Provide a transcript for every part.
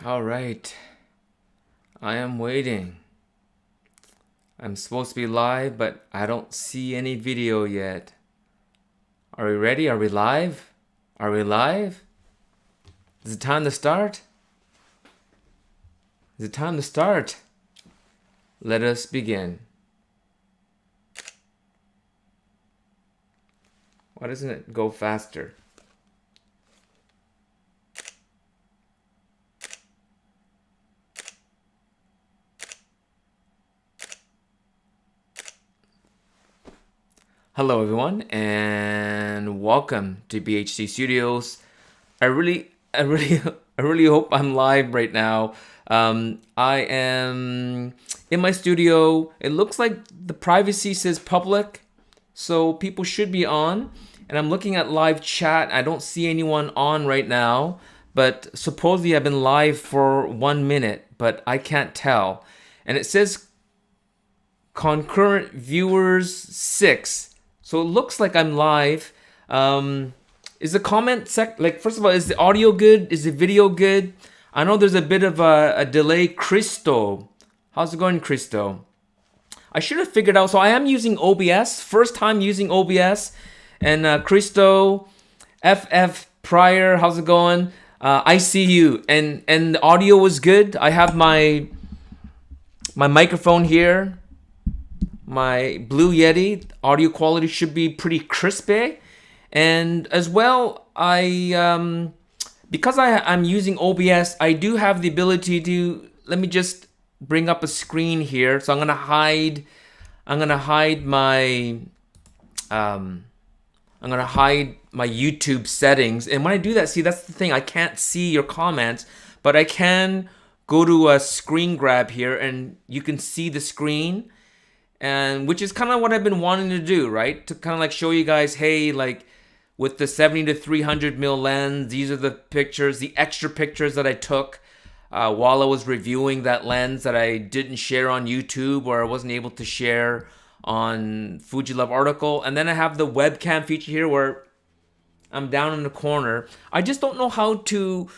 All right. I am waiting. I'm supposed to be live, but I don't see any video yet. Are we ready? Are we live? Are we live? Is it time to start? Is it time to start? Let us begin. Why doesn't it go faster? Hello everyone and welcome to BHT Studios. I really hope I'm live right now. I am in my studio. It looks like the privacy says public, so people should be on. And I'm looking at live chat. I don't see anyone on right now, but supposedly I've been live for 1 minute, but I can't tell. And it says concurrent viewers 6. So it looks like I'm live. Is the comment first of all, is the audio good? Is the video good? I know there's a bit of a delay. Cristo, how's it going, Cristo? I should have figured out. So I am using OBS. First time using OBS. And Cristo, FF Prior, how's it going? I see you. And the audio was good. I have my microphone here. My Blue Yeti audio quality should be pretty crispy, and as well, because I'm using OBS, I do have the ability to. Let me just bring up a screen here. So I'm gonna hide my YouTube settings, and when I do that, see, that's the thing. I can't see your comments, but I can go to a screen grab here, and you can see the screen. And which is kind of what I've been wanting to do, right? To kind of like show you guys, hey, like with the 70 to 300 mil lens, these are the pictures, the extra pictures that I took while I was reviewing that lens that I didn't share on YouTube, or I wasn't able to share on Fujilove article. And then I have the webcam feature here where I'm down in the corner. I just don't know how to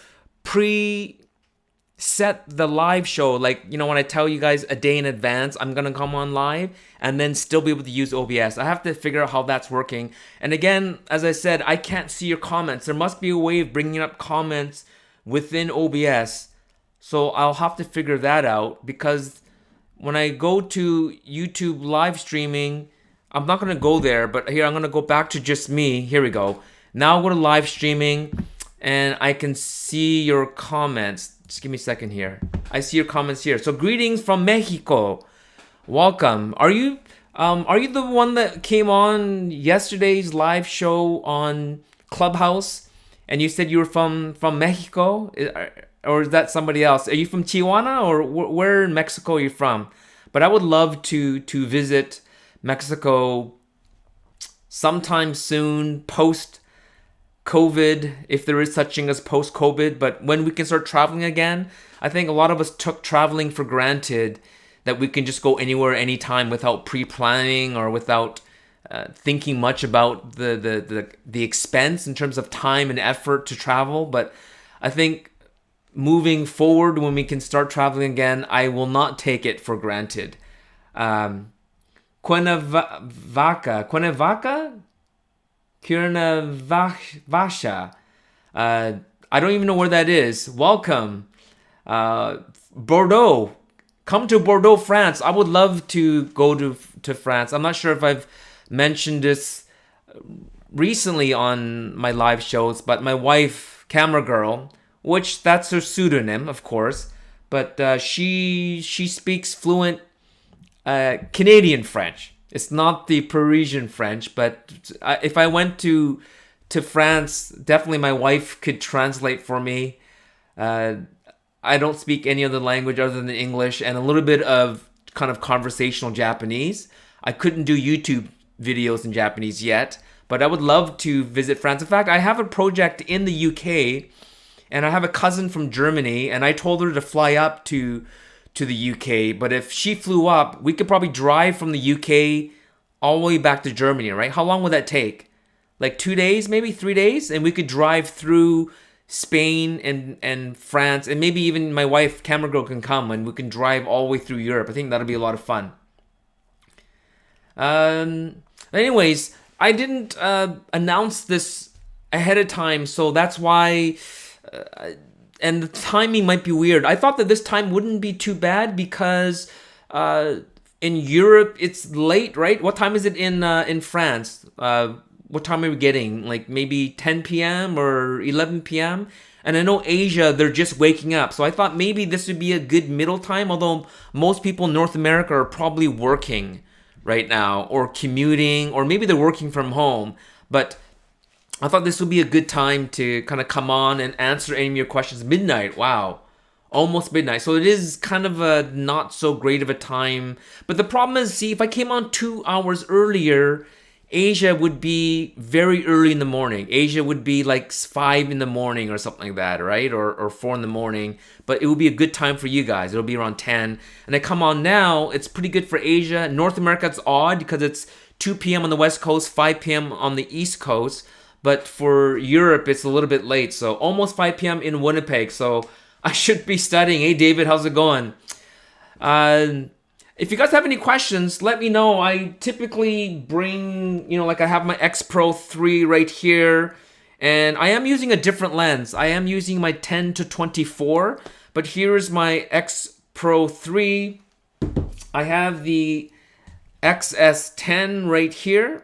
set the live show, like, you know, when I tell you guys a day in advance I'm gonna come on live and then still be able to use OBS. I have to figure out how that's working. And again, as I said, I can't see your comments. There must be a way of bringing up comments within OBS, so I'll have to figure that out, because when I go to YouTube live streaming, I'm not gonna go there, but here I'm gonna go back to just me. Here we go. Now I'll go to live streaming and I can see your comments. Just give me a second here. I see your comments here. So greetings from Mexico. Welcome. Are you the one that came on yesterday's live show on Clubhouse, and you said you were from Mexico, or is that somebody else? Are you from Tijuana, or where in Mexico are you from? But I would love to visit Mexico sometime soon, post COVID, if there is such thing as post-COVID, but when we can start traveling again. I think a lot of us took traveling for granted, that we can just go anywhere, anytime, without pre-planning or without thinking much about the expense in terms of time and effort to travel. But I think moving forward, when we can start traveling again, I will not take it for granted. Cuernavaca? Cuernavaca. I don't even know where that is. Welcome. Bordeaux. Come to Bordeaux, France. I would love to go to France. I'm not sure if I've mentioned this recently on my live shows, but my wife, Camera Girl, which that's her pseudonym, of course, but she speaks fluent Canadian French. It's not the Parisian French, but if I went to France, definitely my wife could translate for me. I don't speak any other language other than English and a little bit of kind of conversational Japanese. I couldn't do YouTube videos in Japanese yet, but I would love to visit France. In fact, I have a project in the UK, and I have a cousin from Germany, and I told her to fly up to the UK, but if she flew up, we could probably drive from the UK all the way back to Germany, right? How long would that take? Like 2 days, maybe 3 days? And we could drive through Spain and France, and maybe even my wife, camera girl, can come and we can drive all the way through Europe. I think that'll be a lot of fun. Anyways, I didn't announce this ahead of time, so that's why, and the timing might be weird. I thought that this time wouldn't be too bad because in Europe it's late, right? What time is it in France? What time are we getting? Like maybe 10 p.m. or 11 p.m.? And I know Asia, they're just waking up. So I thought maybe this would be a good middle time, although most people in North America are probably working right now or commuting, or maybe they're working from home. But I thought this would be a good time to kind of come on and answer any of your questions. Midnight, wow. Almost midnight. So it is kind of a not so great of a time. But the problem is, see, if I came on 2 hours earlier, Asia would be very early in the morning. Asia would be like 5 in the morning or something like that, right? Or 4 in the morning. But it would be a good time for you guys. It'll be around 10. And I come on now, it's pretty good for Asia. North America, it's odd because it's 2 p.m. on the West Coast, 5 p.m. on the East Coast. But for Europe, it's a little bit late. So almost 5 p.m. in Winnipeg. So I should be studying. Hey, David, how's it going? If you guys have any questions, let me know. I typically bring, like I have my X Pro 3 right here. And I am using a different lens. I am using my 10 to 24. But here's my X Pro 3. I have the XS10 right here.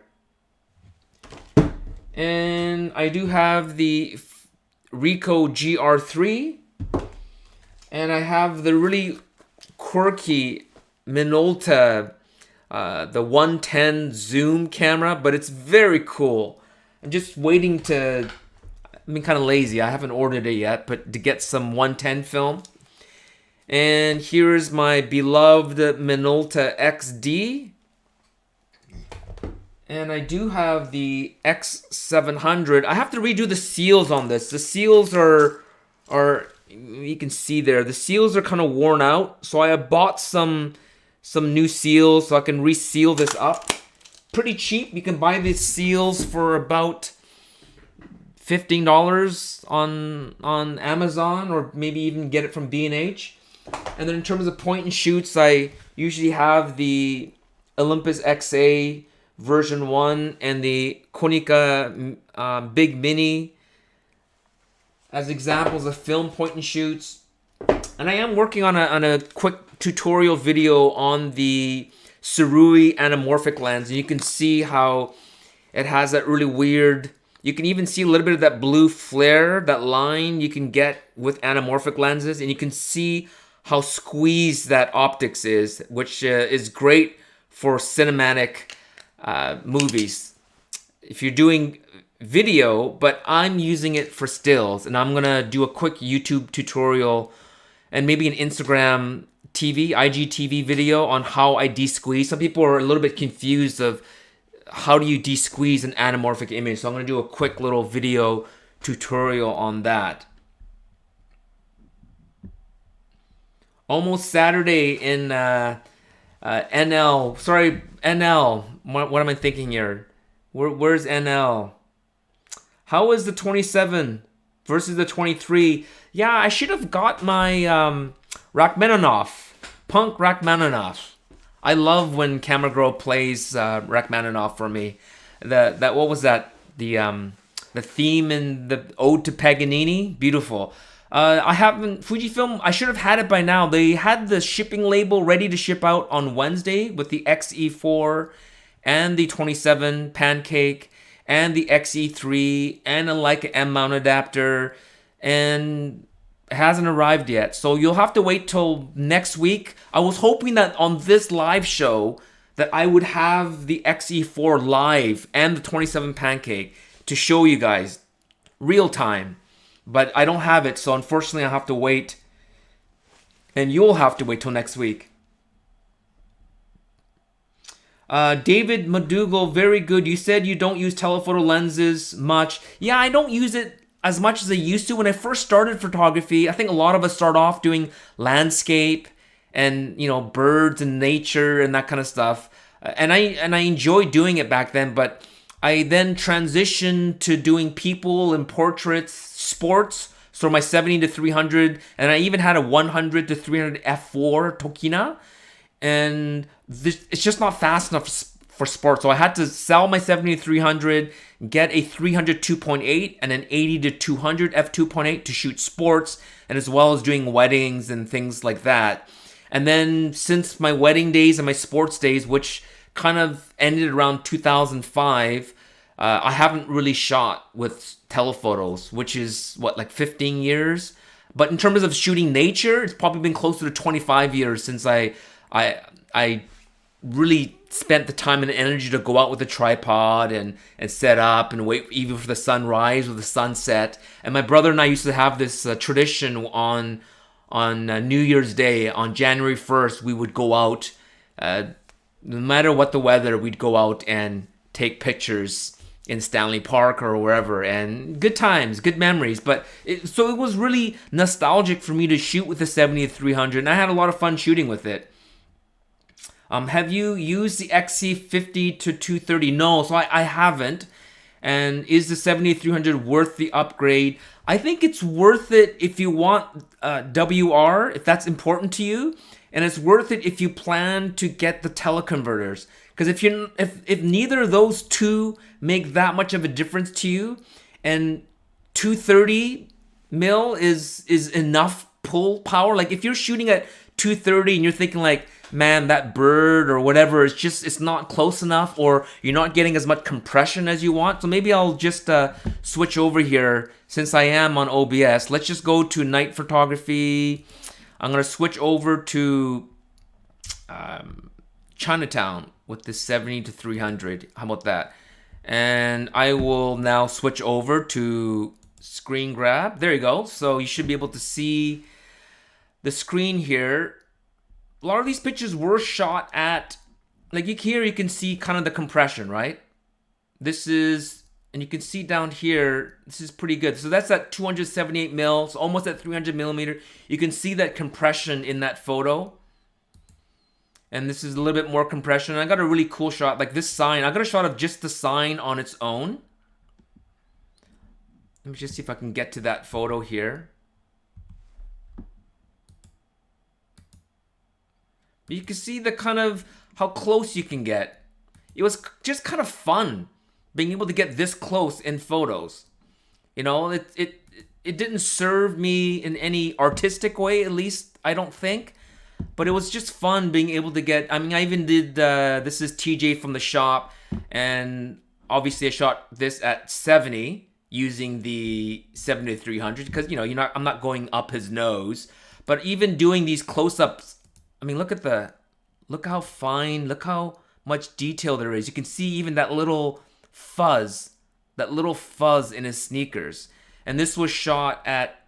And I do have the Ricoh GR3. And I have the really quirky Minolta, the 110 zoom camera, but it's very cool. I'm just waiting to, kind of lazy. I haven't ordered it yet, but to get some 110 film. And here's my beloved Minolta Xd. And I do have the X700. I have to redo the seals on this. The seals are you can see there, the seals are kind of worn out. So I have bought some new seals so I can reseal this up. Pretty cheap. You can buy these seals for about $15 on Amazon, or maybe even get it from B&H. And then in terms of point and shoots, I usually have the Olympus XA version 1 and the Konica Big Mini as examples of film point and shoots. And I am working on a quick tutorial video on the Surui anamorphic lens. And you can see how it has that really weird, you can even see a little bit of that blue flare, that line you can get with anamorphic lenses. And you can see how squeezed that optics is, which is great for cinematic movies. If you're doing video, but I'm using it for stills, and I'm gonna do a quick YouTube tutorial and maybe an Instagram TV, IGTV video on how I de-squeeze. Some people are a little bit confused of how do you de-squeeze an anamorphic image. So I'm gonna do a quick little video tutorial on that. Almost Saturday in NL. Sorry, NL. What am I thinking here? Where's NL? How is the 27 versus the 23? Yeah, I should have got my Rachmaninoff, Punk Rachmaninoff. I love when Camera Girl plays Rachmaninoff for me. What was that? The theme in the Ode to Paganini, beautiful. I haven't Fujifilm. I should have had it by now. They had the shipping label ready to ship out on Wednesday with the X-E4 and the 27 pancake and the X-E3 and a Leica M mount adapter, and it hasn't arrived yet. So you'll have to wait till next week. I was hoping that on this live show that I would have the X-E4 live and the 27 pancake to show you guys real time. But I don't have it, so unfortunately I'll have to wait. And you'll have to wait till next week. David Madugal, very good. You said you don't use telephoto lenses much. Yeah, I don't use it as much as I used to. When I first started photography, I think a lot of us start off doing landscape and, birds and nature and that kind of stuff. And I enjoyed doing it back then, but I then transitioned to doing people and portraits, sports, So my 70 to 300, and I even had a 100 to 300 f4 Tokina, and it's just not fast enough for sport. So I had to sell my 70 to 300, get a 300 2.8 and an 80 to 200 f2.8 to shoot sports, and as well as doing weddings and things like that. And then since my wedding days and my sports days, which kind of ended around 2005, I haven't really shot with telephotos, which is like 15 years. But in terms of shooting nature, it's probably been closer to 25 years since I really spent the time and energy to go out with a tripod and set up and wait even for the sunrise or the sunset. And my brother and I used to have this tradition on New Year's Day, on January 1st, we would go out, no matter what the weather, we'd go out and take pictures in Stanley Park or wherever, and good times, good memories. But so it was really nostalgic for me to shoot with the 70 to 300, and I had a lot of fun shooting with it. Have you used the XC50 to 230? No, so I haven't. And is the 70 to 300 worth the upgrade? I think it's worth it if you want WR, if that's important to you, and it's worth it if you plan to get the teleconverters. Because if neither of those two make that much of a difference to you, and 230 mil is enough pull power, like if you're shooting at 230 and you're thinking like, man, that bird or whatever, it's not close enough, or you're not getting as much compression as you want. So maybe I'll just switch over here since I am on OBS. Let's just go to night photography. I'm going to switch over to Chinatown with the 70 to 300. How about that? And I will now switch over to screen grab. There you go. So you should be able to see the screen here. A lot of these pictures were shot at, like here you can see kind of the compression, right? This is, and you can see down here, this is pretty good. So that's at 278 mil, so almost at 300 millimeter. You can see that compression in that photo. And this is a little bit more compression. I got a really cool shot, like this sign. I got a shot of just the sign on its own. Let me just see if I can get to that photo here. You can see the kind of how close you can get. It was just kind of fun being able to get this close in photos. You know, it didn't serve me in any artistic way, at least I don't think. But it was just fun being able to get, I mean, I even did, this is TJ from the shop, and obviously I shot this at 70 using the 70 to 300 because, you know, I'm not going up his nose. But even doing these close-ups, I mean, look how fine, look how much detail there is. You can see even that little fuzz in his sneakers. And this was shot at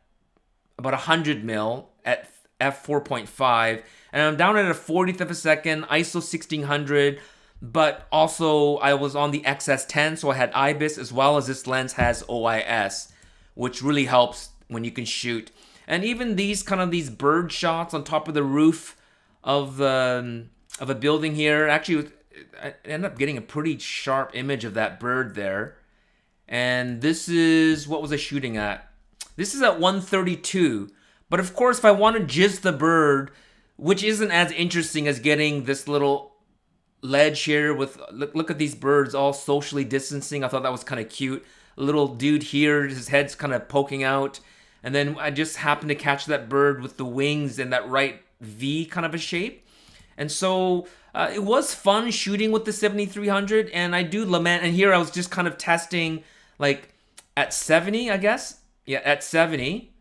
about 100 mil at f4.5, and I'm down at a 40th of a second, ISO 1600, but also I was on the XS10, so I had IBIS, as well as this lens has OIS, which really helps when you can shoot. And even these bird shots on top of the roof of a building here, actually I ended up getting a pretty sharp image of that bird there. And this is, what was I shooting at? This is at 132. But of course, if I want to jizz the bird, which isn't as interesting as getting this little ledge here with, look at these birds all socially distancing. I thought that was kind of cute. A little dude here, his head's kind of poking out. And then I just happened to catch that bird with the wings in that right V kind of a shape. And so it was fun shooting with the 7300, and I do lament, and here I was just kind of testing like at 70, I guess. Yeah, at 70.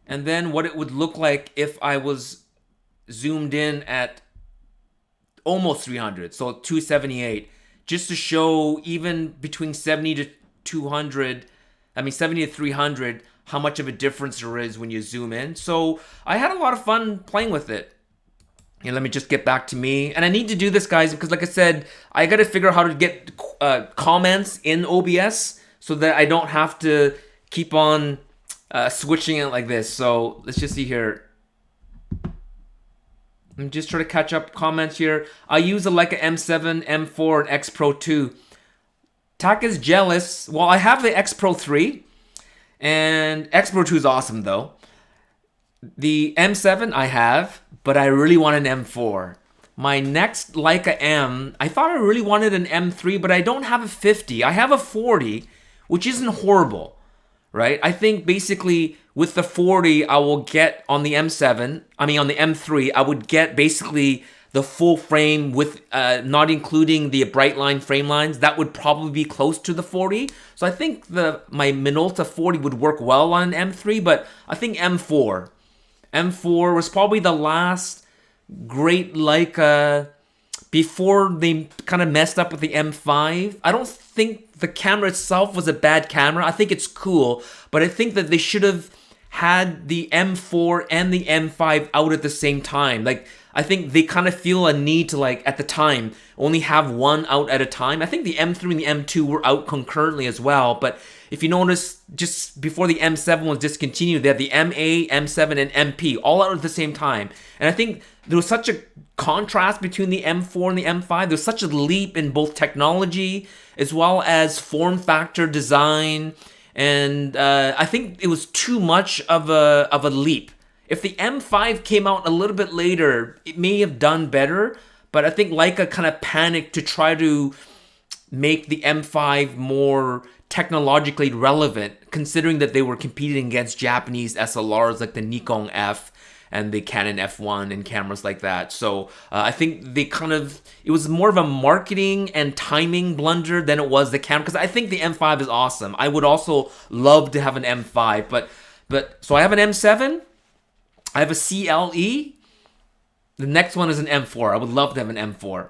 And then what it would look like if I was zoomed in at almost 300, so 278, just to show even between 70 to 200, 70 to 300, how much of a difference there is when you zoom in. So I had a lot of fun playing with it. And let me just get back to me. And I need to do this, guys, because like I said, I got to figure out how to get comments in OBS so that I don't have to keep on switching it like this. So let's just see here. I'm just trying to catch up comments here. I use a Leica M7, M4, and X Pro 2. Tak is jealous. Well, I have the X Pro 3. And Expert 2 is awesome though. The M7 I have, but I really want an M4. My next Leica M, I thought I really wanted an M3, but I don't have a 50. I have a 40, which isn't horrible, right? I think basically with the 40, I will get on the M7, I mean on the M3, I would get basically the full frame with not including the bright line frame lines. That would probably be close to the 40. So I think my Minolta 40 would work well on an M3, but I think M4. M4 was probably the last great Leica before they kind of messed up with the M5. I don't think the camera itself was a bad camera. I think it's cool, but I think that they should have had the M4 and the M5 out at the same time. Like, I think they kind of feel a need to, like, at the time, only have one out at a time. I think the M3 and the M2 were out concurrently as well, but if you notice, just before the M7 was discontinued, they had the MA, M7, and MP all out at the same time. And I think there was such a contrast between the M4 and the M5. There's such a leap in both technology as well as form factor, design, and I think it was too much of a leap. If the M5 came out a little bit later, it may have done better, but I think Leica kind of panicked to try to make the M5 more technologically relevant, considering that they were competing against Japanese SLRs like the Nikon F and the Canon F1 and cameras like that. So I think they it was more of a marketing and timing blunder than it was the camera, because I think the M5 is awesome. I would also love to have an M5, but so I have an M7, I have a CLE, the next one is an M4. I would love to have an M4.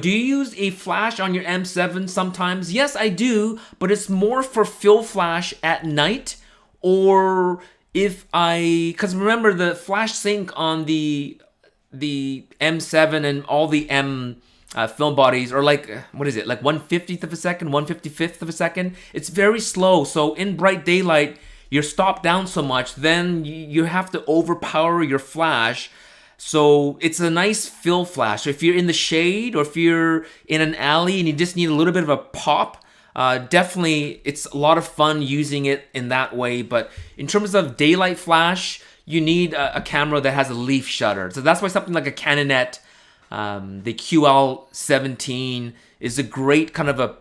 Do you use a flash on your M7 sometimes? Yes, I do, but it's more for fill flash at night, or because remember the flash sync on the M7 and all the M film bodies are like, what is it, like 1/50th of a second, 1/55th of a second? It's very slow, so in bright daylight, you're stopped down so much, then you have to overpower your flash. So it's a nice fill flash. If you're in the shade or if you're in an alley and you just need a little bit of a pop, definitely it's a lot of fun using it in that way. But in terms of daylight flash, you need a camera that has a leaf shutter. So that's why something like a Canonet, the QL17 is a great kind of a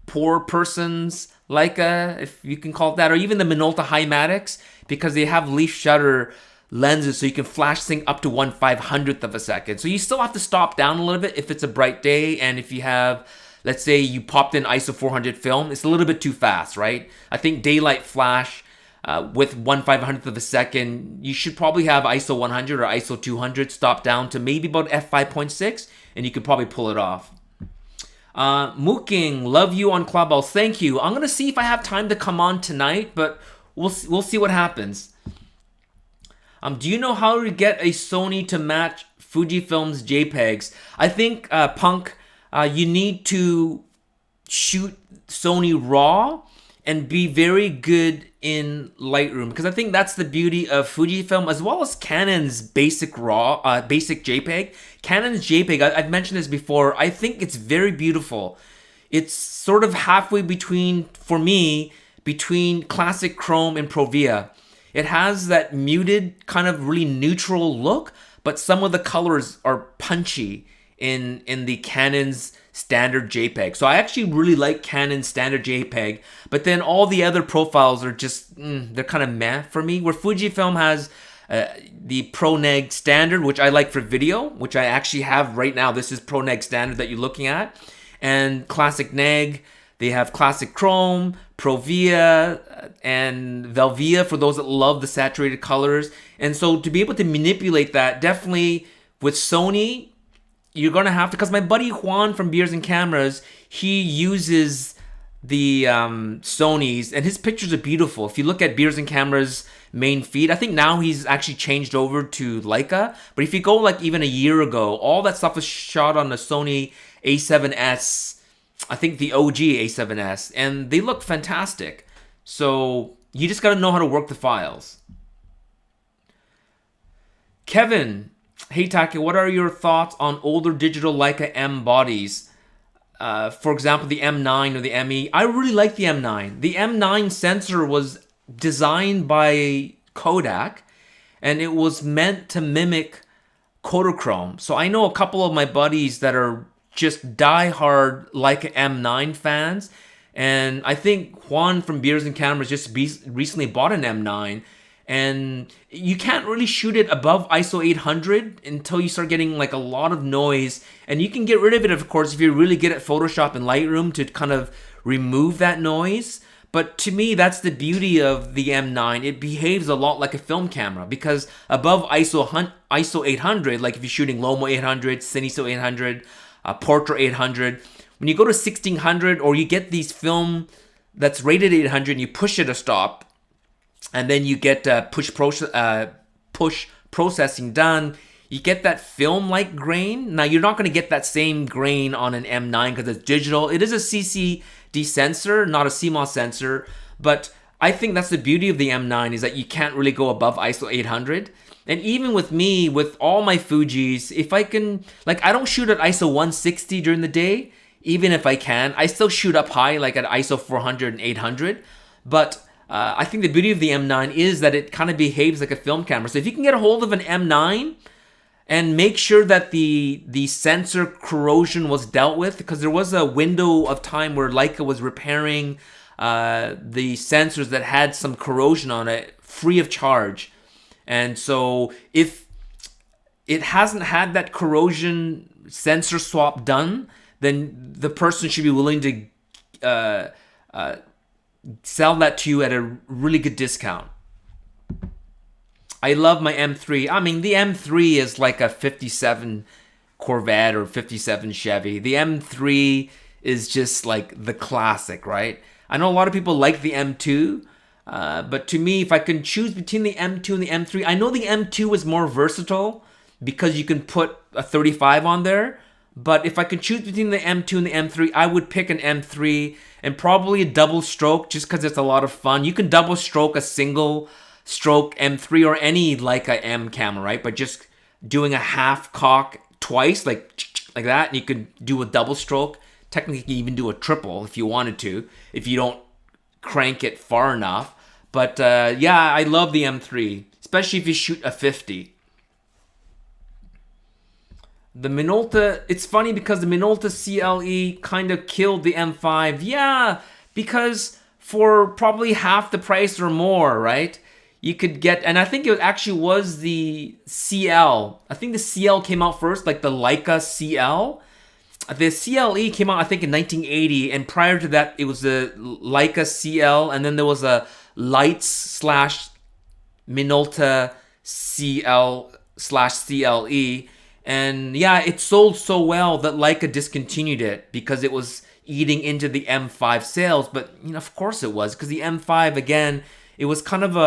poor person's Leica, if you can call it that, or even the Minolta Hymatics, because they have leaf shutter lenses, so you can flash sync up to 1/500th of a second. So you still have to stop down a little bit if it's a bright day, and if you have, let's say you popped in ISO 400 film, it's a little bit too fast, right? I think daylight flash with 1/500th of a second, you should probably have ISO 100 or ISO 200 stop down to maybe about f5.6, and you could probably pull it off. Mooking, love you on Clubhouse. Thank you. I'm gonna see if I have time to come on tonight, but we'll see what happens. Do you know how to get a Sony to match Fujifilm's Jpegs? I think, Punk, you need to shoot Sony RAW and be very good in Lightroom, because I think that's the beauty of Fujifilm as well as Canon's basic RAW, basic JPEG. Canon's JPEG, I've mentioned this before, I think it's very beautiful. It's sort of halfway between, for me, between classic Chrome and Provia. It has that muted kind of really neutral look, but some of the colors are punchy in the Canon's standard JPEG. So I actually really like Canon's standard JPEG, but then all the other profiles are just, they're kind of meh for me. Where Fujifilm has the Pro Neg standard, which I like for video, which I actually have right now. This is Pro Neg standard that you're looking at. And Classic Neg, they have Classic Chrome, Provia, and Velvia for those that love the saturated colors. And so to be able to manipulate that, definitely with Sony, you're going to have to, because my buddy Juan from Beers and Cameras, he uses the Sonys, and his pictures are beautiful. If you look at Beers and Cameras main feed, I think now he's actually changed over to Leica, but if you go like even a year ago, all that stuff was shot on the Sony A7S, I think the OG A7S, and they look fantastic. So you just got to know how to work the files. Kevin, hey Taki, what are your thoughts on older digital Leica M bodies? for example, the M9 or the ME. I really like the M9. The M9 sensor was designed by Kodak, and it was meant to mimic Kodachrome. So I know a couple of my buddies that are just die-hard Leica M9 fans, and I think Juan from Beers and Cameras just recently bought an M9, and you can't really shoot it above ISO 800 until you start getting like a lot of noise, and you can get rid of it, of course, if you're really good at Photoshop and Lightroom to kind of remove that noise. But to me, that's the beauty of the M9. It behaves a lot like a film camera, because above ISO 800, like if you're shooting Lomo 800, Cineso 800, Portra 800, when you go to 1600 or you get these film that's rated 800 and you push it a stop, and then you get push processing done, you get that film-like grain. Now, you're not going to get that same grain on an M9 because it's digital. It is a CCD sensor, not a CMOS sensor, but I think that's the beauty of the M9 is that you can't really go above ISO 800. And even with me, with all my Fujis, if I can, like, I don't shoot at ISO 160 during the day, even if I can. I still shoot up high, like at ISO 400 and 800, but I think the beauty of the M9 is that it kind of behaves like a film camera. So if you can get a hold of an M9 and make sure that the sensor corrosion was dealt with, because there was a window of time where Leica was repairing the sensors that had some corrosion on it free of charge. And so if it hasn't had that corrosion sensor swap done, then the person should be willing to sell that to you at a really good discount. I love my M3. I mean, the M3 is like a 57 Corvette or 57 Chevy. The M3 is just like the classic, right? I know a lot of people like the M2, but to me, if I can choose between the M2 and the M3, I know the M2 is more versatile because you can put a 35 on there. But if I could choose between the M2 and the M3, I would pick an M3 and probably a double stroke just because it's a lot of fun. You can double stroke a single stroke M3 or any Leica M camera, right? But just doing a half cock twice, like that, and you can do a double stroke. Technically, you can even do a triple if you wanted to, if you don't crank it far enough. But yeah, I love the M3, especially if you shoot a 50. The Minolta, it's funny because the Minolta CLE kind of killed the M5. Yeah, because for probably half the price or more, right? You could get, and I think it actually was the CL. I think the CL came out first, like the Leica CL. The CLE came out, I think, in 1980, and prior to that, it was the Leica CL, and then there was a Lights / Minolta CL / CLE. And yeah, it sold so well that Leica discontinued it because it was eating into the M5 sales. But, you know, of course it was, because the M5, again, it was kind of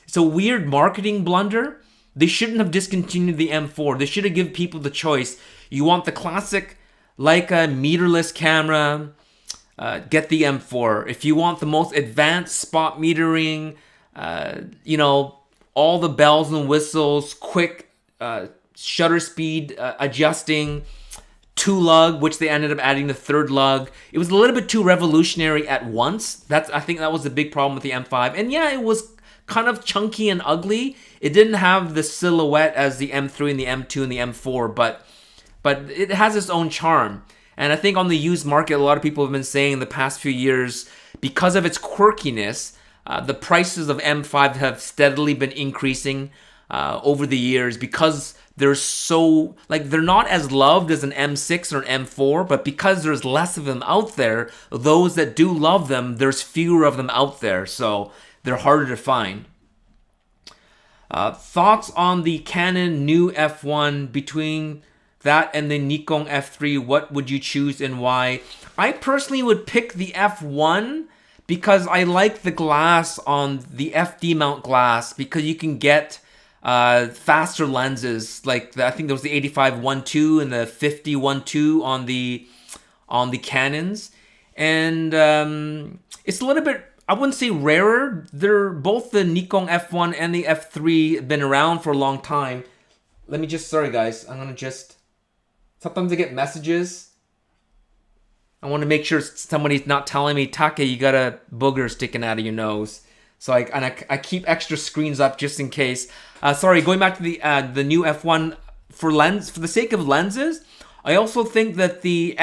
it's a weird marketing blunder. They shouldn't have discontinued the M4. They should have given people the choice. You want the classic Leica meterless camera, get the M4. If you want the most advanced spot metering, you know, all the bells and whistles, quick shutter speed adjusting, 2 lug, which they ended up adding the 3rd lug. It was a little bit too revolutionary at once. I think that was the big problem with the M5. And yeah, it was kind of chunky and ugly. It didn't have the silhouette as the M3 and the M2 and the M4, but it has its own charm. And I think on the used market, a lot of people have been saying in the past few years, because of its quirkiness, the prices of M5 have steadily been increasing over the years because they're so, like, they're not as loved as an M6 or an M4, but because there's less of them out there, those that do love them, there's fewer of them out there, so they're harder to find. Thoughts on the Canon new F1 between that and the Nikon F3? What would you choose and why? I personally would pick the F1 because I like the glass on the FD mount glass, because you can get faster lenses, like I think there was the 85 1.2 and the 50 1.2 on the Canons, and it's a little bit, I wouldn't say rarer. They're both, the Nikon F1 and the F3 have been around for a long time. Let me just, sorry guys, I'm gonna just, sometimes I get messages. I want to make sure somebody's not telling me, Take, you got a booger sticking out of your nose. So I keep extra screens up just in case. Sorry, going back to the new F1 for the sake of lenses. I also think that the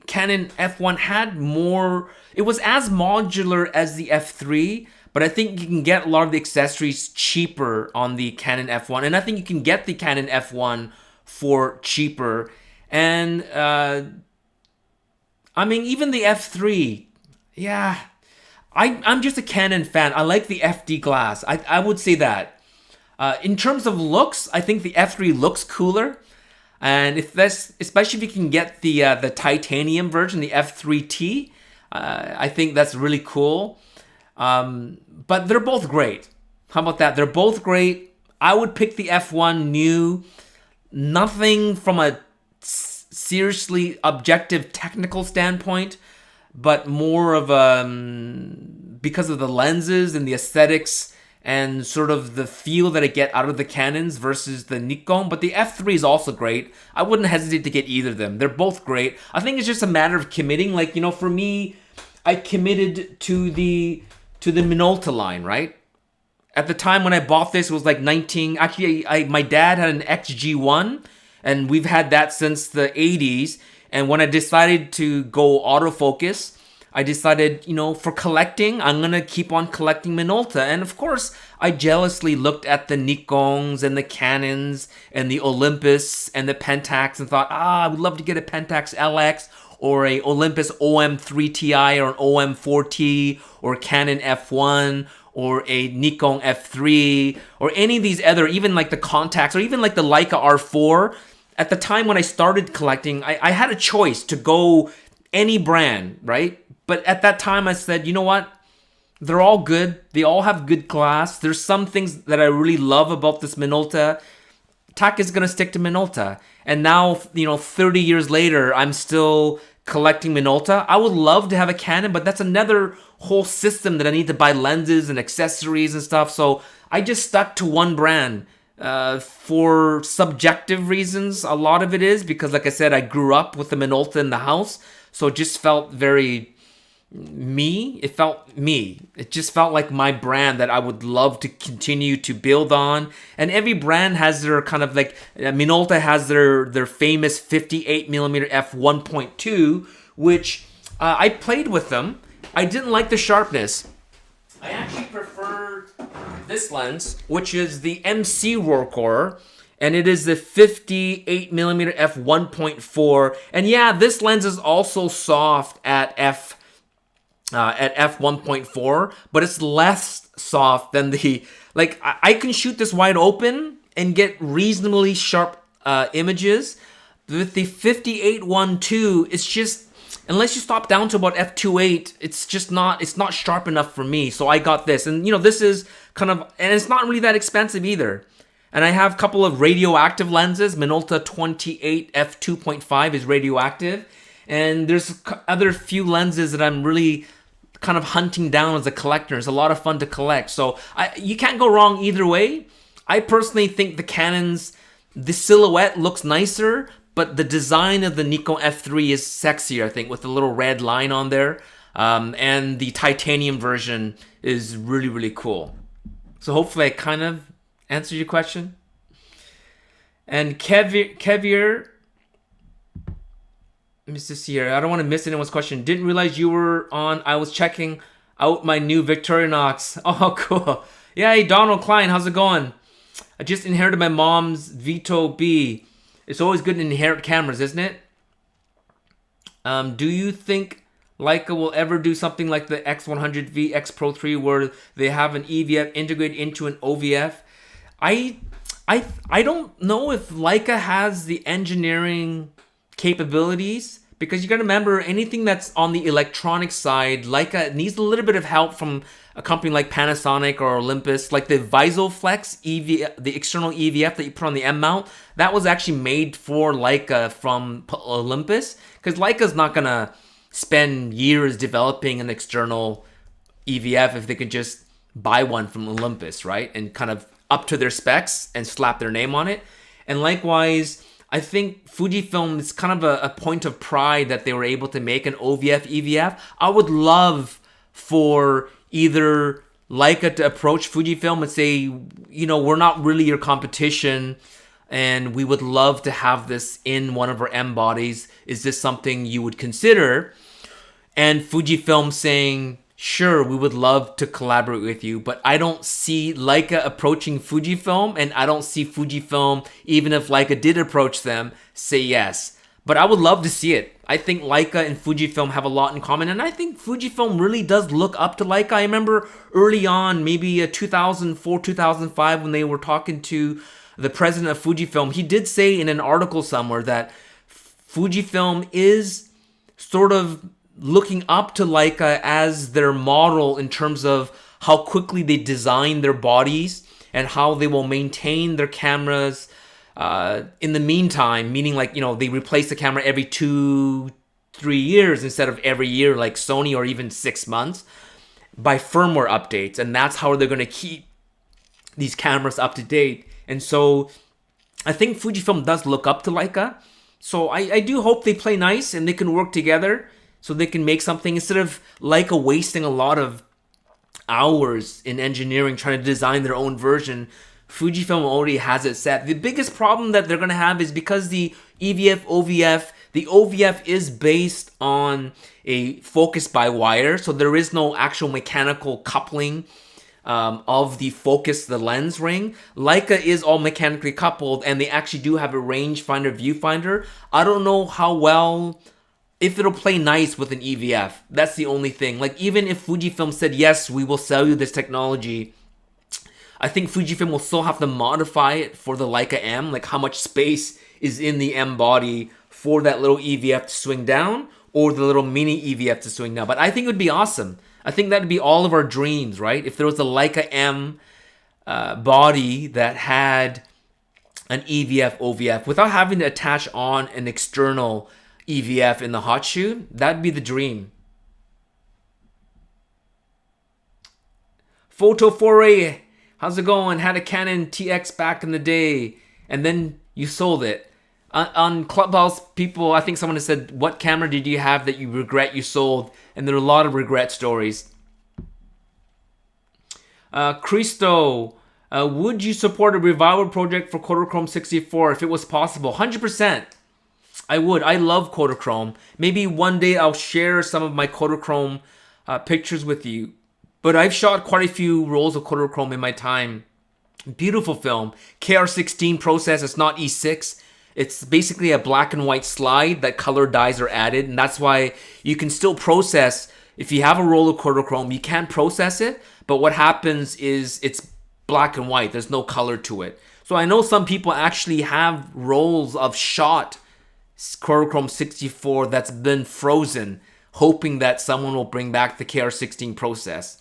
Canon F1 had more. It was as modular as the F3, but I think you can get a lot of the accessories cheaper on the Canon F1, and I think you can get the Canon F1 for cheaper. And I mean, even the F3, yeah. I'm just a Canon fan. I like the FD glass. I would say that. In terms of looks, I think the F3 looks cooler. And especially if you can get the titanium version, the F3T, I think that's really cool. But they're both great. How about that? They're both great. I would pick the F1 new. Nothing from a seriously objective technical standpoint, but more of because of the lenses and the aesthetics and sort of the feel that I get out of the Canons versus the Nikon. But the F3 is also great. I wouldn't hesitate to get either of them. They're both great. I think it's just a matter of committing. Like, for me, I committed to the Minolta line, right? At the time when I bought this, it was like my dad had an XG1, and we've had that since the 80s. And when I decided to go autofocus, I decided, for collecting, I'm going to keep on collecting Minolta. And of course, I jealously looked at the Nikons and the Canons and the Olympus and the Pentax and thought, I would love to get a Pentax LX or a Olympus OM3 Ti or an OM4T or Canon F1 or a Nikon F3 or any of these other, even like the Contax or even like the Leica R4. At the time when I started collecting, I had a choice to go any brand, right? But at that time I said, you know what? They're all good. They all have good glass. There's some things that I really love about this Minolta. Tak is going to stick to Minolta. And now, 30 years later, I'm still collecting Minolta. I would love to have a Canon, but that's another whole system that I need to buy lenses and accessories and stuff. So I just stuck to one brand. For subjective reasons, a lot of it is because, like I said, I grew up with the Minolta in the house, so it just felt very me. It felt me. It just felt like my brand that I would love to continue to build on. And every brand has their kind of like Minolta has their famous 58mm f1.2, which I played with them. I didn't like the sharpness. I actually prefer this lens, which is the MC Rokkor, and it is the 58mm f1.4. And yeah, this lens is also soft at f1.4, but it's less soft than the I can shoot this wide open and get reasonably sharp images. With the 58.1.2, it's just, unless you stop down to about f2.8, it's not sharp enough for me. So I got this, and this is kind of, and it's not really that expensive either. And I have a couple of radioactive lenses. Minolta 28 f2.5 is radioactive, and there's other few lenses that I'm really kind of hunting down as a collector. It's a lot of fun to collect. So you can't go wrong either way. I personally think the Canons, the silhouette looks nicer, but the design of the Nikon F3 is sexier, I think, with the little red line on there. And the titanium version is really, really cool. So hopefully I kind of answered your question. And Kevier, let me just see here. I don't want to miss anyone's question. Didn't realize you were on. I was checking out my new Victorinox. Oh, cool. Yeah, hey, Donald Klein, how's it going? I just inherited my mom's Vito B. It's always good to inherit cameras, isn't it? Do you think Leica will ever do something like the X100V X Pro 3 where they have an EVF integrated into an OVF? I don't know if Leica has the engineering capabilities, because you got to remember, anything that's on the electronic side, Leica needs a little bit of help from a company like Panasonic or Olympus. Like the VisoFlex EV, the external EVF that you put on the M mount, that was actually made for Leica from Olympus, because Leica's not gonna spend years developing an external EVF if they could just buy one from Olympus, right? And kind of up to their specs and slap their name on it. And likewise, I think Fujifilm is kind of a point of pride that they were able to make an OVF, EVF. I would love for either Leica to approach Fujifilm and say, you know, we're not really your competition, and we would love to have this in one of our M bodies. Is this something you would consider? And Fujifilm saying, sure, we would love to collaborate with you. But I don't see Leica approaching Fujifilm, and I don't see Fujifilm, even if Leica did approach them, say yes. But I would love to see it. I think Leica and Fujifilm have a lot in common, and I think Fujifilm really does look up to Leica. I remember early on, maybe 2004, 2005, when they were talking to the president of Fujifilm, he did say in an article somewhere that Fujifilm is sort of looking up to Leica as their model in terms of how quickly they design their bodies and how they will maintain their cameras in the meantime, meaning like, you know, they replace the camera every 2-3 years instead of every year like Sony, or even 6 months, by firmware updates. And that's how they're going to keep these cameras up to date. And so I think Fujifilm does look up to Leica. So I do hope they play nice and they can work together so they can make something, instead of Leica wasting a lot of hours in engineering trying to design their own version. Fujifilm already has it set. The biggest problem that they're going to have is because the EVF, OVF, the OVF is based on a focus by wire, so there is no actual mechanical coupling of the focus, the lens ring. Leica is all mechanically coupled, and they actually do have a rangefinder, viewfinder. I don't know how well, if it'll play nice with an EVF. That's the only thing. Like, even if Fujifilm said, yes, we will sell you this technology, I think Fujifilm will still have to modify it for the Leica M, like how much space is in the M body for that little EVF to swing down, or the little mini EVF to swing down. But I think it would be awesome. I think that would be all of our dreams, right? If there was a Leica M body that had an EVF, OVF, without having to attach on an external EVF in the hot shoe, that'd be the dream. Photo Foray, how's it going? Had a Canon TX back in the day, and then you sold it. On Clubhouse, people, I think someone has said, what camera did you have that you regret you sold? And there are a lot of regret stories. Christo, would you support a revival project for Kodachrome 64 if it was possible? 100%. I would. I love Kodachrome. Maybe one day I'll share some of my Kodachrome pictures with you. But I've shot quite a few rolls of Kodachrome in my time. Beautiful film. KR16 process. It's not E6. It's basically a black and white slide that color dyes are added. And that's why you can still process. If you have a roll of Kodachrome, you can process it. But what happens is it's black and white. There's no color to it. So I know some people actually have rolls of shot Kodachrome 64 that's been frozen, hoping that someone will bring back the KR16 process.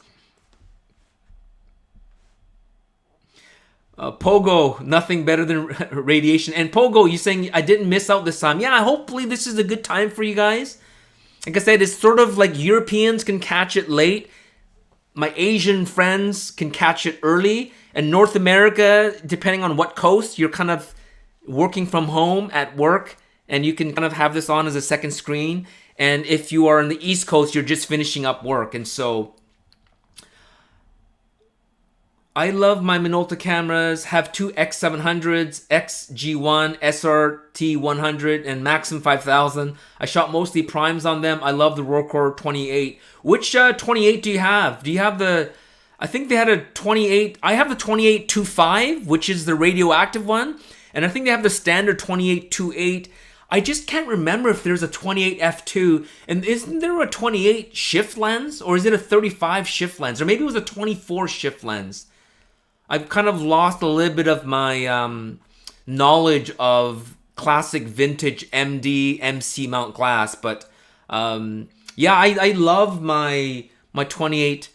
Pogo, nothing better than radiation. And Pogo, you saying I didn't miss out this time. Yeah, hopefully this is a good time for you guys. Like I said, it's sort of like Europeans can catch it late. My Asian friends can catch it early. And North America, depending on what coast, you're kind of working from home at work, and you can kind of have this on as a second screen. And if you are on the East Coast, you're just finishing up work. And so I love my Minolta cameras, have two X700s, XG1, SRT100, and Maxim 5000. I shot mostly primes on them. I love the Rokkor 28. Which 28 do you have? Do you have the, I think they had a 28, I have the 28-25, which is the radioactive one. And I think they have the standard 28-28. I just can't remember if there's a 28 f2. And isn't there a 28 shift lens? Or is it a 35 shift lens? Or maybe it was a 24 shift lens. I've kind of lost a little bit of my knowledge of classic vintage MD, MC mount glass. But yeah, I love my 28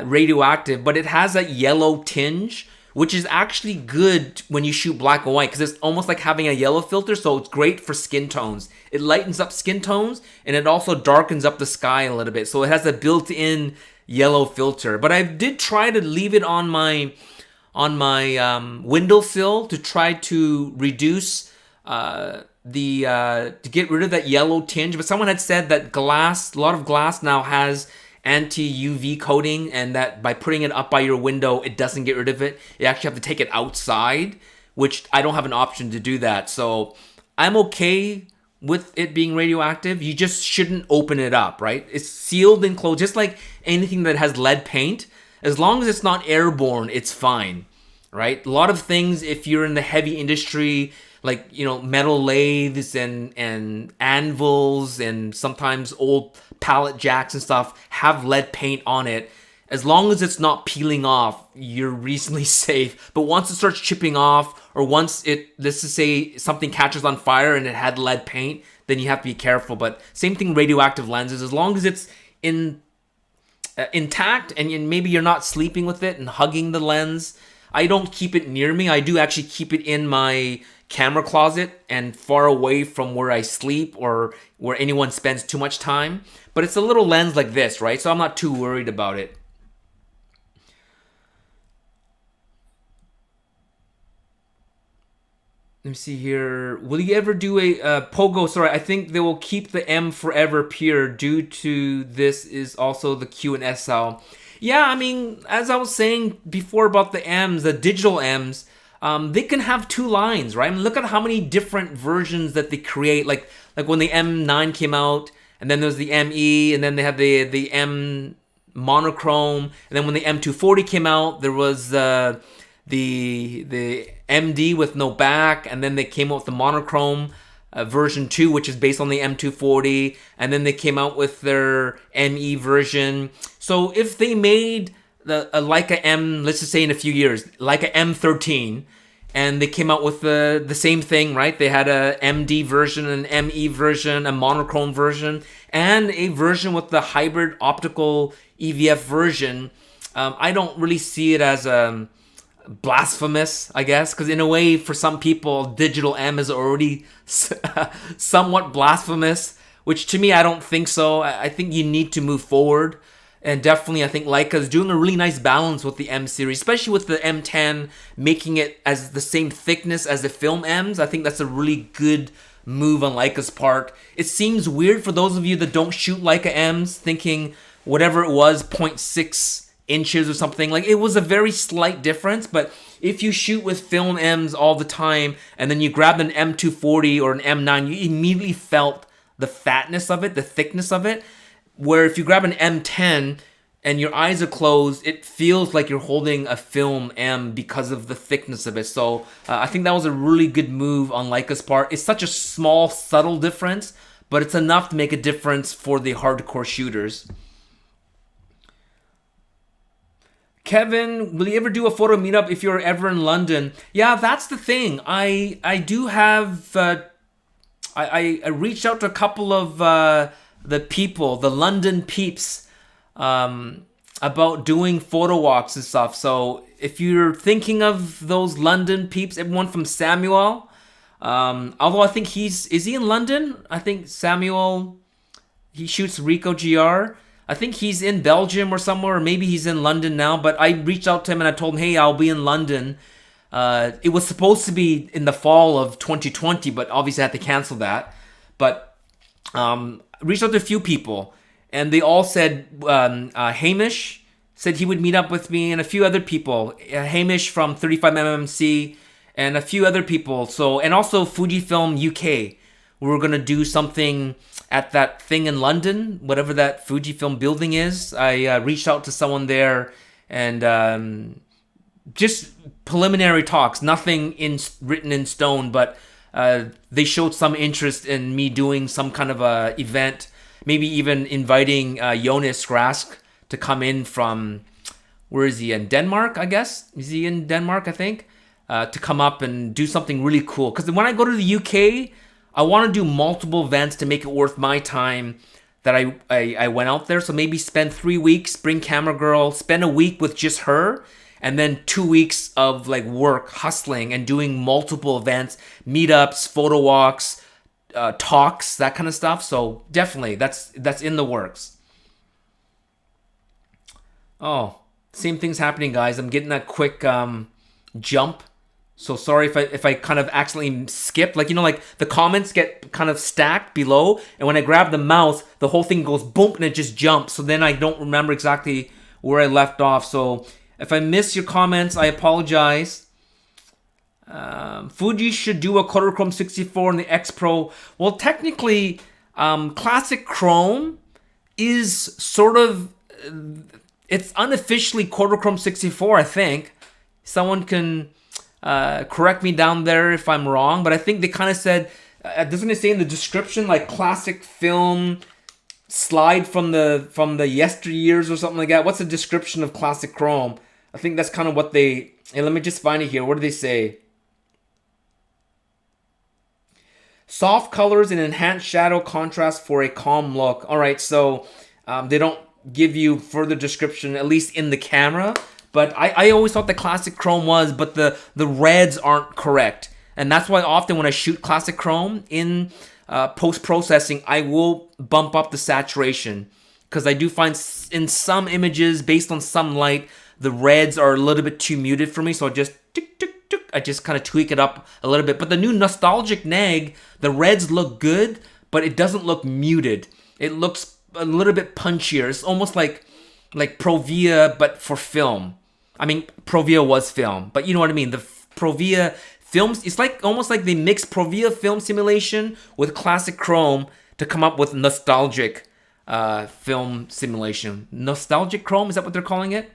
radioactive, but it has that yellow tinge, which is actually good when you shoot black and white, because it's almost like having a yellow filter, so it's great for skin tones. It lightens up skin tones, and it also darkens up the sky a little bit, so it has a built-in yellow filter. But I did try to leave it on my windowsill to try to reduce to get rid of that yellow tinge. But someone had said that glass, a lot of glass now has anti-UV coating, and that by putting it up by your window, it doesn't get rid of it. You actually have to take it outside, which I don't have an option to do that. So I'm okay with it being radioactive. You just shouldn't open it up, right? It's sealed and closed, just like anything that has lead paint. As long as it's not airborne, it's fine, right? A lot of things, if you're in the heavy industry, like, you know, metal lathes and anvils and sometimes old pallet jacks and stuff have lead paint on it. As long as it's not peeling off, you're reasonably safe. But once it starts chipping off, or once let's just say something catches on fire and it had lead paint, then you have to be careful. But same thing, radioactive lenses. As long as it's intact and maybe you're not sleeping with it and hugging the lens, I don't keep it near me. I do actually keep it in my camera closet and far away from where I sleep or where anyone spends too much time. But it's a little lens like this, right? So I'm not too worried about it. Let me see here. Will you ever do a Pogo? Sorry, I think they will keep the M forever pure due to this is also the Q and SL. Yeah, I mean, as I was saying before about the M's, the digital M's, they can have two lines, right? I mean, look at how many different versions that they create. Like when the M9 came out, and then there's the ME, and then they have the M monochrome, and then when the M240 came out, there was the MD with no back, and then they came out with the monochrome version 2, which is based on the M240, and then they came out with their ME version. So if they made a Leica M, let's just say in a few years, Leica M13, and they came out with the same thing, right? They had a MD version, an ME version, a monochrome version, and a version with the hybrid optical EVF version. I don't really see it as blasphemous, I guess, because in a way, for some people, digital M is already somewhat blasphemous, which to me, I don't think so. I think you need to move forward. And definitely, I think Leica is doing a really nice balance with the M series, especially with the M10, making it as the same thickness as the film M's. I think that's a really good move on Leica's part. It seems weird for those of you that don't shoot Leica M's, thinking whatever it was, 0.6 inches or something. Like, it was a very slight difference, but if you shoot with film M's all the time, and then you grabbed an M240 or an M9, you immediately felt the fatness of it, the thickness of it. Where if you grab an M10 and your eyes are closed, it feels like you're holding a film M because of the thickness of it. So I think that was a really good move on Leica's part. It's such a small, subtle difference, but it's enough to make a difference for the hardcore shooters. Kevin, will you ever do a photo meetup if you're ever in London? Yeah, that's the thing. I do have... I reached out to a couple of... the people, the London peeps, about doing photo walks and stuff. So if you're thinking of those London peeps, everyone from Samuel, although I think is he in London? I think Samuel, he shoots Ricoh GR. I think he's in Belgium or somewhere, or maybe he's in London now, but I reached out to him and I told him, hey, I'll be in London. It was supposed to be in the fall of 2020, but obviously I had to cancel that. But reached out to a few people, and they all said, Hamish said he would meet up with me, and a few other people, Hamish from 35mmC, and a few other people. So, and also Fujifilm UK. We were gonna do something at that thing in London, whatever that Fujifilm building is. I reached out to someone there, and just preliminary talks, nothing written in stone, but they showed some interest in me doing some kind of a event, maybe even inviting Jonas Rask to come in from, where is he, in Denmark, I guess? Is he in Denmark, I think? To come up and do something really cool. Because when I go to the UK, I want to do multiple events to make it worth my time that I went out there. So maybe spend 3 weeks, bring camera girl, spend a week with just her, and then 2 weeks of like work, hustling, and doing multiple events, meetups, photo walks, talks, that kind of stuff. So definitely, that's in the works. Oh, same thing's happening, guys. I'm getting that quick jump. So sorry if I kind of accidentally skipped. Like, you know, like the comments get kind of stacked below, and when I grab the mouse, the whole thing goes boom and it just jumps. So then I don't remember exactly where I left off. So if I miss your comments, I apologize. Fuji should do a Kodachrome 64 in the X Pro. Well, technically, classic chrome is sort of, it's unofficially Kodachrome 64, I think. Someone can correct me down there if I'm wrong, but I think they kind of said, doesn't it say in the description like classic film slide from the yesteryears or something like that? What's the description of classic chrome? I think that's kind of what they, hey, let me just find it here. What do they say? Soft colors and enhanced shadow contrast for a calm look. All right, so they don't give you further description, at least in the camera. But I always thought the classic chrome was, but the reds aren't correct. And that's why often when I shoot classic chrome in post-processing, I will bump up the saturation. Because I do find in some images, based on some light, the reds are a little bit too muted for me. So I just I just kind of tweak it up a little bit. But the new nostalgic neg, the reds look good, but it doesn't look muted. It looks a little bit punchier. It's almost like Provia, but for film. I mean, Provia was film, but you know what I mean. The Provia films, it's like almost like they mixed Provia film simulation with classic chrome to come up with nostalgic film simulation. Nostalgic chrome, is that what they're calling it?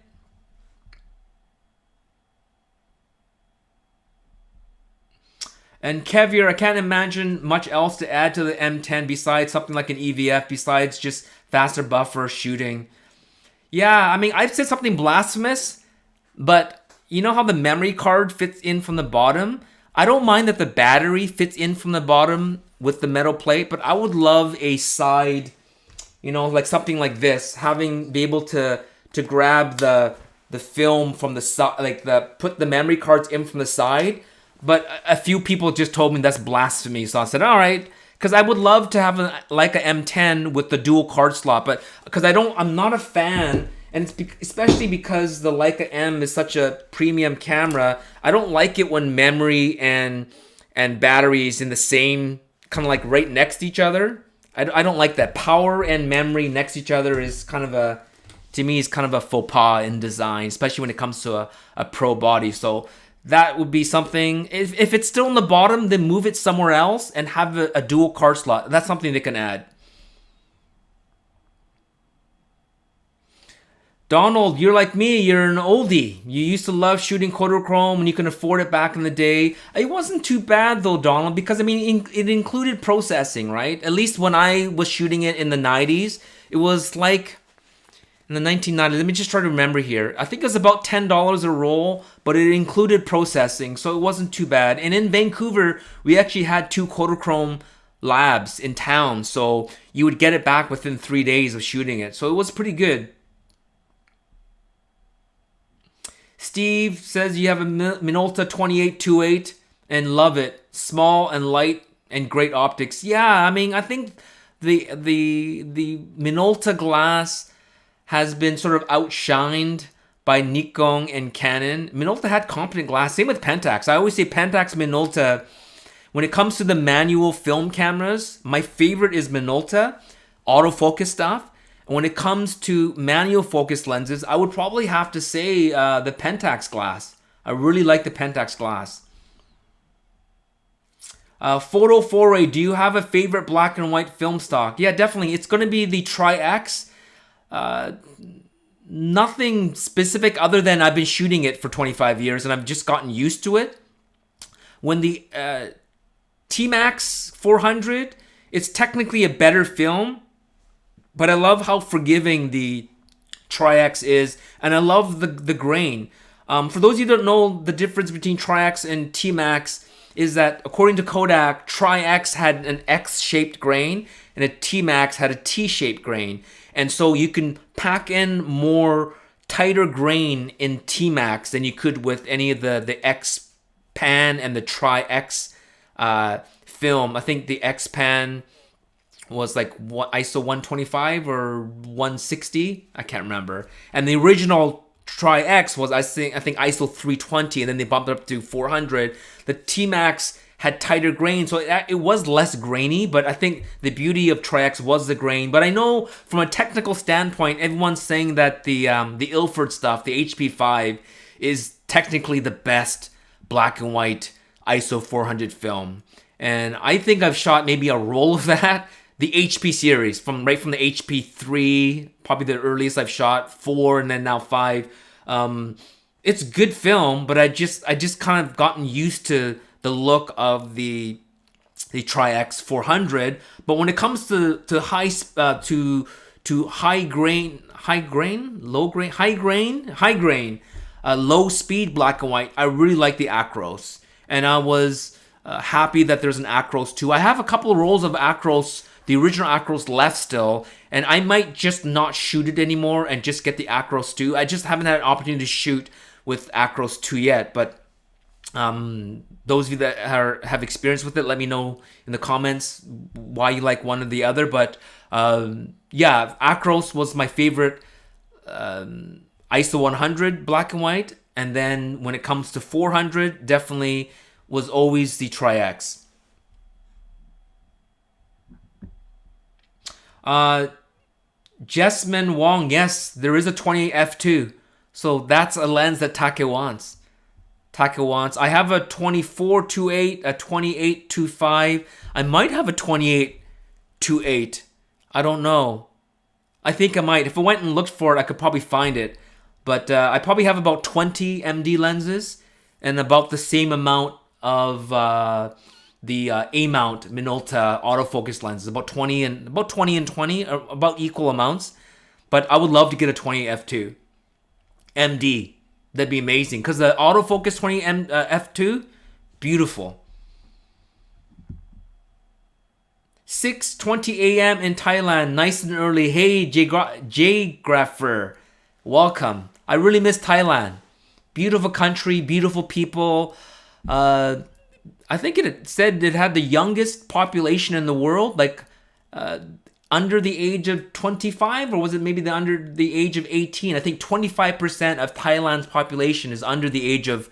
And Kevier, I can't imagine much else to add to the M10 besides something like an EVF, besides just faster buffer shooting. Yeah, I mean, I've said something blasphemous, but you know how the memory card fits in from the bottom? I don't mind that the battery fits in from the bottom with the metal plate, but I would love a side, you know, like something like this, be able to grab the film from the side, like put the memory cards in from the side. But a few people just told me that's blasphemy, so I said, all right, because I would love to have a Leica M10 with the dual card slot, but because I'm not a fan, and it's especially because the Leica M is such a premium camera, I don't like it when memory and battery is in the same, kind of like right next to each other. I don't like that. Power and memory next to each other is kind of to me, is kind of a faux pas in design, especially when it comes to a pro body. So that would be something. If it's still in the bottom, then move it somewhere else and have a dual card slot. That's something they can add. Donald, you're like me. You're an oldie. You used to love shooting Kodachrome when you can afford it back in the day. It wasn't too bad though, Donald, because I mean, it included processing, right? At least when I was shooting it in the 90s, it was like in the 1990s. Let me just try to remember here. I think it was about $10 a roll, but it included processing, so it wasn't too bad. And in Vancouver, we actually had 2 Kodachrome labs in town, so you would get it back within 3 days of shooting it. So it was pretty good. Steve says you have a Minolta 28-28 and love it. Small and light and great optics. Yeah, I mean, I think the Minolta glass has been sort of outshined by Nikon and Canon. Minolta had competent glass. Same with Pentax. I always say Pentax, Minolta. When it comes to the manual film cameras, my favorite is Minolta, autofocus stuff. And when it comes to manual focus lenses, I would probably have to say the Pentax glass. I really like the Pentax glass. Photo Foray, do you have a favorite black and white film stock? Yeah, definitely. It's going to be the Tri-X. Nothing specific other than I've been shooting it for 25 years and I've just gotten used to it. When the T-Max 400, it's technically a better film, but I love how forgiving the Tri-X is, and I love the grain. For those of you who don't know, the difference between Tri-X and T-Max is that according to Kodak, Tri-X had an X-shaped grain and a T-Max had a T-shaped grain. And so you can pack in more tighter grain in T-Max than you could with any of the X-Pan and the Tri-X film. I think the X-Pan was like ISO 125 or 160. I can't remember. And the original Tri-X was, I think ISO 320, and then they bumped it up to 400. The T-Max had tighter grain, so it was less grainy, but I think the beauty of Tri-X was the grain. But I know from a technical standpoint, everyone's saying that the Ilford stuff, the HP5, is technically the best black and white ISO 400 film. And I think I've shot maybe a roll of that. The HP series, right from the HP3, probably the earliest I've shot, 4, and then now 5. It's good film, but I just kind of gotten used to the look of the Tri-X 400. But when it comes to high grain, low speed black and white, I really like the Acros, and I was happy that there's an Acros 2. I have a couple of rolls of Acros, the original Acros left still, and I might just not shoot it anymore and just get the Acros 2. I just haven't had an opportunity to shoot with Acros 2 yet, but those of you that have experience with it, let me know in the comments why you like one or the other. But yeah, Acros was my favorite ISO 100 black and white, and then when it comes to 400, definitely was always the Tri-X. Jesmin Wong, yes, there is a 28 f2, so that's a lens that Take wants. I have a 24-28, a 28-25. I might have a 28-28. I don't know. I think I might. If I went and looked for it, I could probably find it. But I probably have about 20 MD lenses and about the same amount of the A-mount Minolta autofocus lenses. About 20 and 20, about equal amounts. But I would love to get a 28 f2 MD. That'd be amazing, because the autofocus 20 f2, beautiful. 6:20 a.m. in Thailand, nice and early. Hey, J Grapher, welcome. I really miss Thailand. Beautiful country, beautiful people. I think it said it had the youngest population in the world, like under the age of 25, or was it maybe under the age of 18? I think 25% of Thailand's population is under the age of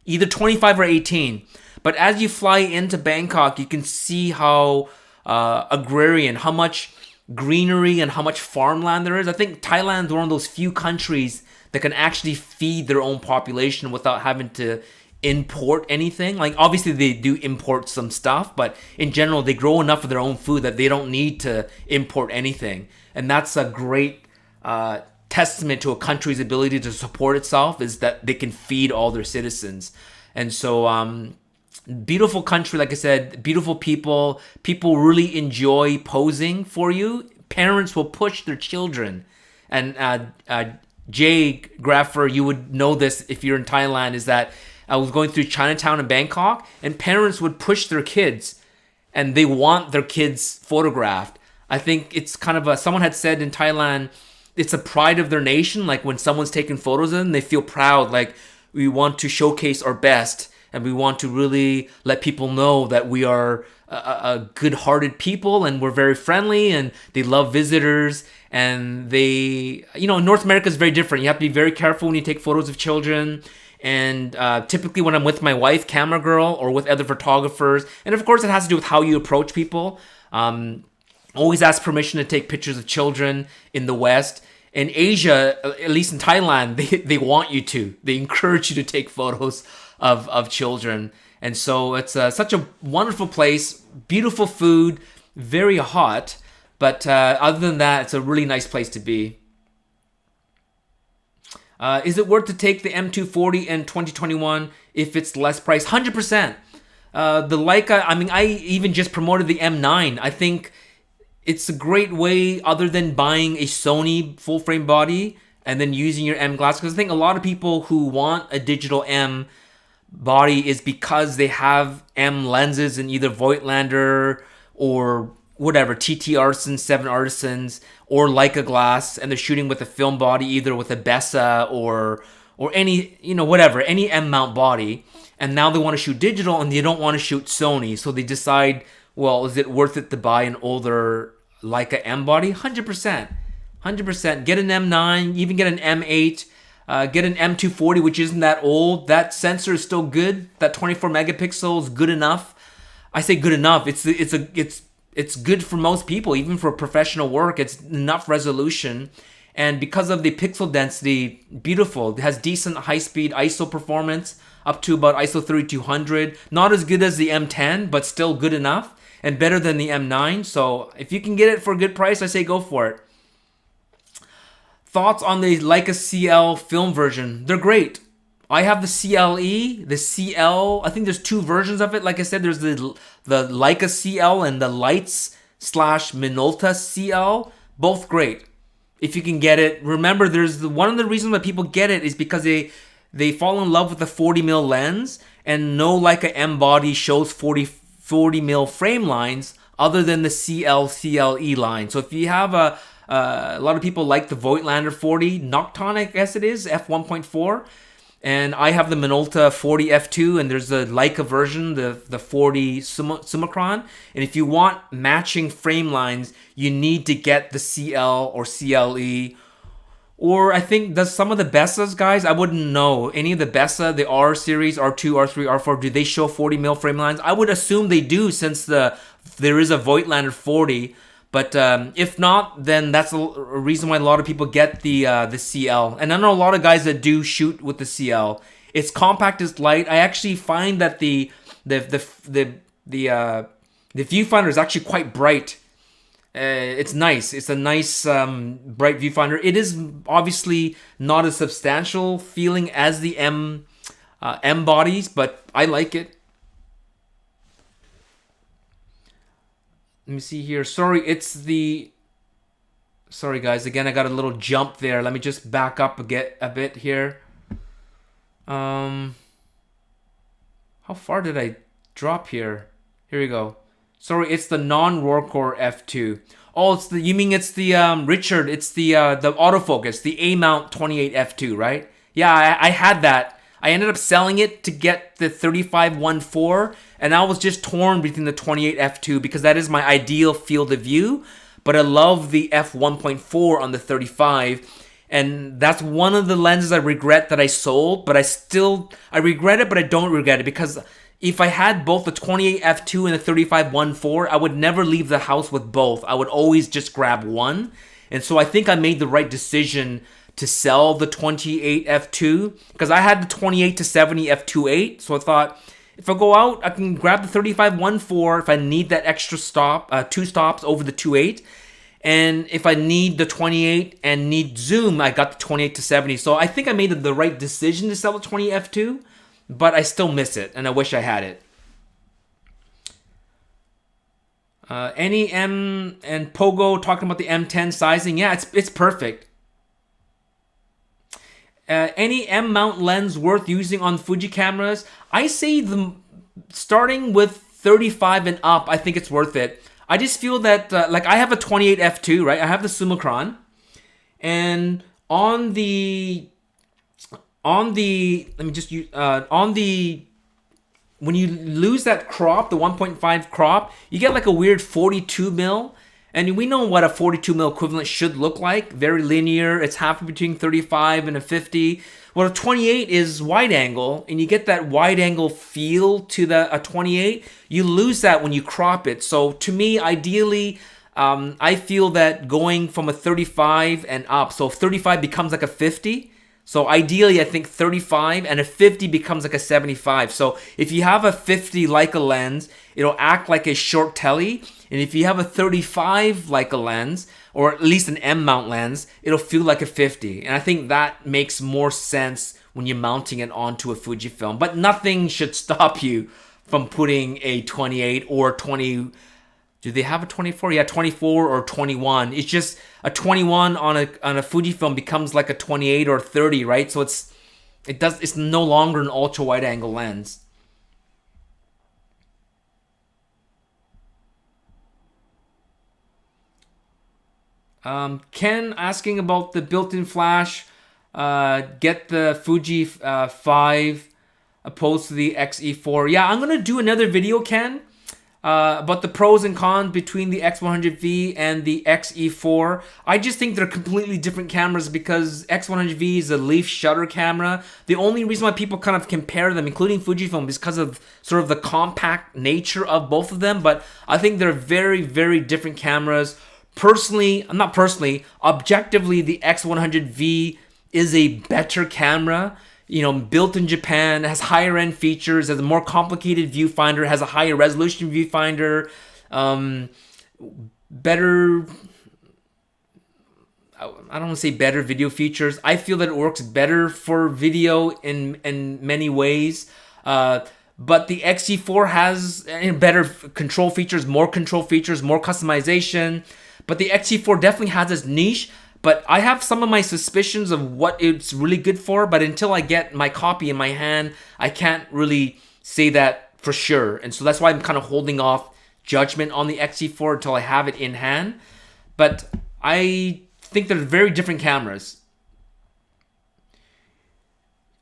either 25 or 18. But as you fly into Bangkok, you can see how agrarian, how much greenery and how much farmland there is. I think Thailand is one of those few countries that can actually feed their own population without having to import anything. Like, obviously they do import some stuff, but in general they grow enough of their own food that they don't need to import anything. And that's a great testament to a country's ability to support itself, is that they can feed all their citizens. And so beautiful country, like I said, beautiful people really enjoy posing for you. Parents will push their children, and Jay Graffer, you would know this if you're in Thailand, is that I was going through Chinatown in Bangkok, and parents would push their kids, and they want their kids photographed. I think it's kind of someone had said in Thailand, it's a pride of their nation. Like, when someone's taking photos of them, they feel proud. Like, we want to showcase our best, and we want to really let people know that we are a good-hearted people, and we're very friendly, and they love visitors. And they, North America is very different. You have to be very careful when you take photos of children. And typically when I'm with my wife, camera girl, or with other photographers, and of course it has to do with how you approach people. Always ask permission to take pictures of children in the West. In Asia, at least in Thailand, they want you to. They encourage you to take photos of children. And so it's such a wonderful place, beautiful food, very hot. But other than that, it's a really nice place to be. Is it worth to take the M240 in 2021 if it's less price? 100%. The Leica, I even just promoted the M9. I think it's a great way, other than buying a Sony full frame body and then using your M glass. Because I think a lot of people who want a digital M body is because they have M lenses in either Voigtlander or whatever, TT Artisans, 7 Artisans, or Leica glass, and they're shooting with a film body, either with a Bessa or any, whatever, any M mount body. And now they want to shoot digital and they don't want to shoot Sony. So they decide, well, is it worth it to buy an older Leica M body? 100%. 100%. Get an M9, even get an M8. Get an M240, which isn't that old. That sensor is still good. That 24 megapixels is good enough. I say good enough. It's good for most people, even for professional work. It's enough resolution, and because of the pixel density, beautiful. It has decent high-speed ISO performance, up to about ISO 3200. Not as good as the M10, but still good enough, and better than the M9. So if you can get it for a good price, I say go for it. Thoughts on the Leica CL film version? They're great. I have the CLE, the CL. I think there's two versions of it. Like I said, there's the Leica CL and the Lights / Minolta CL. Both great. If you can get it. Remember, one of the reasons why people get it is because they fall in love with the 40mm lens, and no Leica M body shows 40mm frame lines other than the CL/CLE line. So if you have a lot of people like the Voigtlander 40 Nocton, I guess it is, f1.4. And I have the Minolta 40 f2, and there's the Leica version, the 40 Summicron. And if you want matching frame lines, you need to get the CL or CLE. Or I think, does some of the Bessas, guys? I wouldn't know. Any of the Bessa, the R series, R2, R3, R4, do they show 40mm frame lines? I would assume they do, since there is a Voigtlander 40. But if not, then that's a reason why a lot of people get the CL. And I know a lot of guys that do shoot with the CL. It's compact, it's light. I actually find that the viewfinder is actually quite bright. It's nice. It's a nice bright viewfinder. It is obviously not as substantial feeling as the M bodies, but I like it. Let me see here. Sorry guys, again I got a little jump there. Let me just back up a bit here. How far did I drop here? Here we go. Sorry, it's the non-Rockor f2. Oh, you mean it's the Richard, it's the autofocus, the A-mount 28 f2, right? Yeah, I had that. I ended up selling it to get the 35-1.4, and I was just torn between the 28 f2 because that is my ideal field of view, but I love the f1.4 on the 35, and that's one of the lenses I regret that I sold, but I regret it, but I don't regret it, because if I had both the 28 f2 and the 35-1.4, I would never leave the house with both. I would always just grab one, and so I think I made the right decision to sell the 28 f2, because I had the 28-70 f2.8, so I thought, if I go out, I can grab the 35-1.4 if I need that extra stop, 2 stops over the 2.8, and if I need the 28 and need zoom, I got the 28-70. So I think I made the right decision to sell the 20 f2, but I still miss it, and I wish I had it. Any M and Pogo talking about the M10 sizing, yeah, it's perfect. Any M mount lens worth using on Fuji cameras? I say starting with 35 and up, I think it's worth it. I just feel that, like I have a 28 f2, right? I have the Summicron, and on the when you lose that crop, the 1.5 crop, you get like a weird 42 mil. And we know what a 42 mil equivalent should look like. Very linear. It's half between 35 and a 50. Well, a 28 is wide angle, and you get that wide angle feel to a 28. You lose that when you crop it. So to me, ideally, I feel that going from a 35 and up, so 35 becomes like a 50. So ideally, I think 35 and a 50 becomes like a 75. So if you have a 50 Leica lens, it'll act like a short telly. And if you have a 35 Leica lens, or at least an M mount lens, it'll feel like a 50. And I think that makes more sense when you're mounting it onto a Fujifilm. But nothing should stop you from putting a 28 or 20. Do they have a 24? Yeah, 24 or 21. It's just a 21 on a Fujifilm becomes like a 28 or 30, right? So it's no longer an ultra wide angle lens. Ken asking about the built-in flash. Get the Fuji 5 opposed to the X-E4. Yeah, I'm gonna do another video, Ken. But the pros and cons between the X100V and the Xe4, I just think they're completely different cameras because X100V is a leaf shutter camera. The only reason why people kind of compare them, including Fujifilm, is because of sort of the compact nature of both of them. But I think they're very, very different cameras. Personally, not personally, objectively, the X100V is a better camera. You know, built in Japan, has higher end features, has a more complicated viewfinder, has a higher resolution viewfinder, better, I don't want to say better video features. I feel that it works better for video in many ways. But the Xe4 has better control features, more customization. But the Xe4 definitely has its niche. But I have some of my suspicions of what it's really good for, but until I get my copy in my hand, I can't really say that for sure. And so that's why I'm kind of holding off judgment on the Xe4 until I have it in hand. But I think they're very different cameras.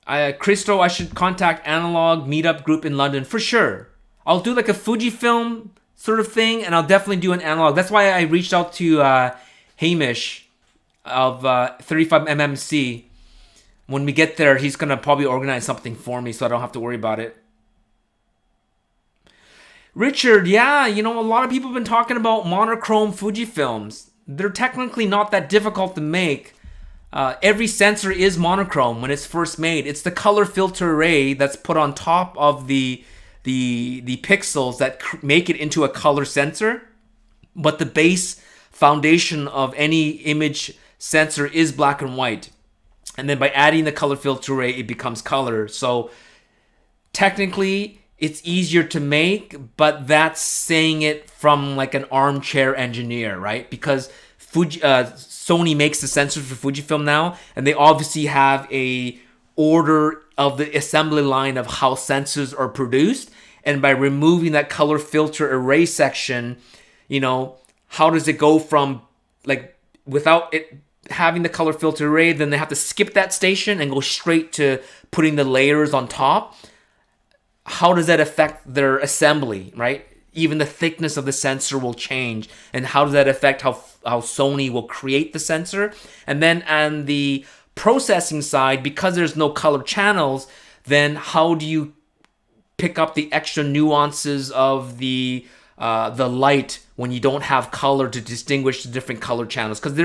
Christo, I should contact Analog Meetup Group in London for sure. I'll do like a Fujifilm sort of thing, and I'll definitely do an analog. That's why I reached out to Hamish of 35mmC. When we get there, he's gonna probably organize something for me so I don't have to worry about it. Richard, yeah, you know, a lot of people have been talking about monochrome Fujifilms. They're technically not that difficult to make. Every sensor is monochrome when it's first made. It's the color filter array that's put on top of the pixels that make it into a color sensor. But the base foundation of any image sensor is black and white, and then by adding the color filter array, it becomes color. So technically it's easier to make, but that's saying it from like an armchair engineer, right? Because Sony makes the sensors for Fujifilm now, and they obviously have a order of the assembly line of how sensors are produced, and by removing that color filter array section, you know, how does it go from like without it having the color filter array, then they have to skip that station and go straight to putting the layers on top. How does that affect their assembly, right? Even the thickness of the sensor will change. And how does that affect how Sony will create the sensor? And then on the processing side, because there's no color channels, then how do you pick up the extra nuances of the light when you don't have color to distinguish the different color channels? Because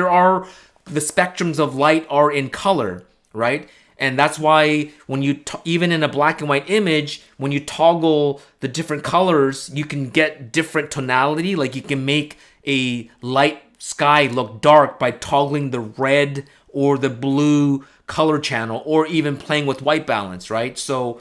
the spectrums of light are in color, right? And that's why when you, even in a black and white image, when you toggle the different colors, you can get different tonality. Like you can make a light sky look dark by toggling the red or the blue color channel, or even playing with white balance, right? So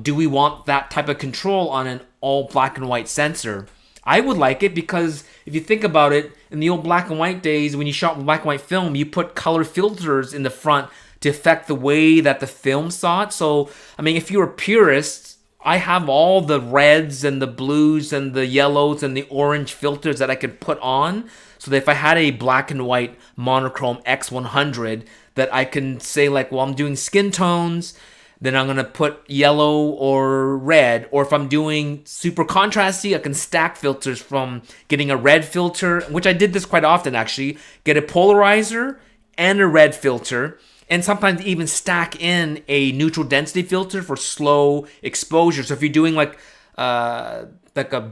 do we want that type of control on an all black and white sensor? I would like it, because if you think about it, in the old black and white days, when you shot with black and white film, you put color filters in the front to affect the way that the film saw it. So, I mean, if you're a purist, I have all the reds and the blues and the yellows and the orange filters that I could put on, so that if I had a black and white monochrome X100, that I can say like, well, I'm doing skin tones, then I'm going to put yellow or red. Or if I'm doing super contrasty, I can stack filters from getting a red filter, which I did this quite often actually, get a polarizer and a red filter, and sometimes even stack in a neutral density filter for slow exposure. So if you're doing like a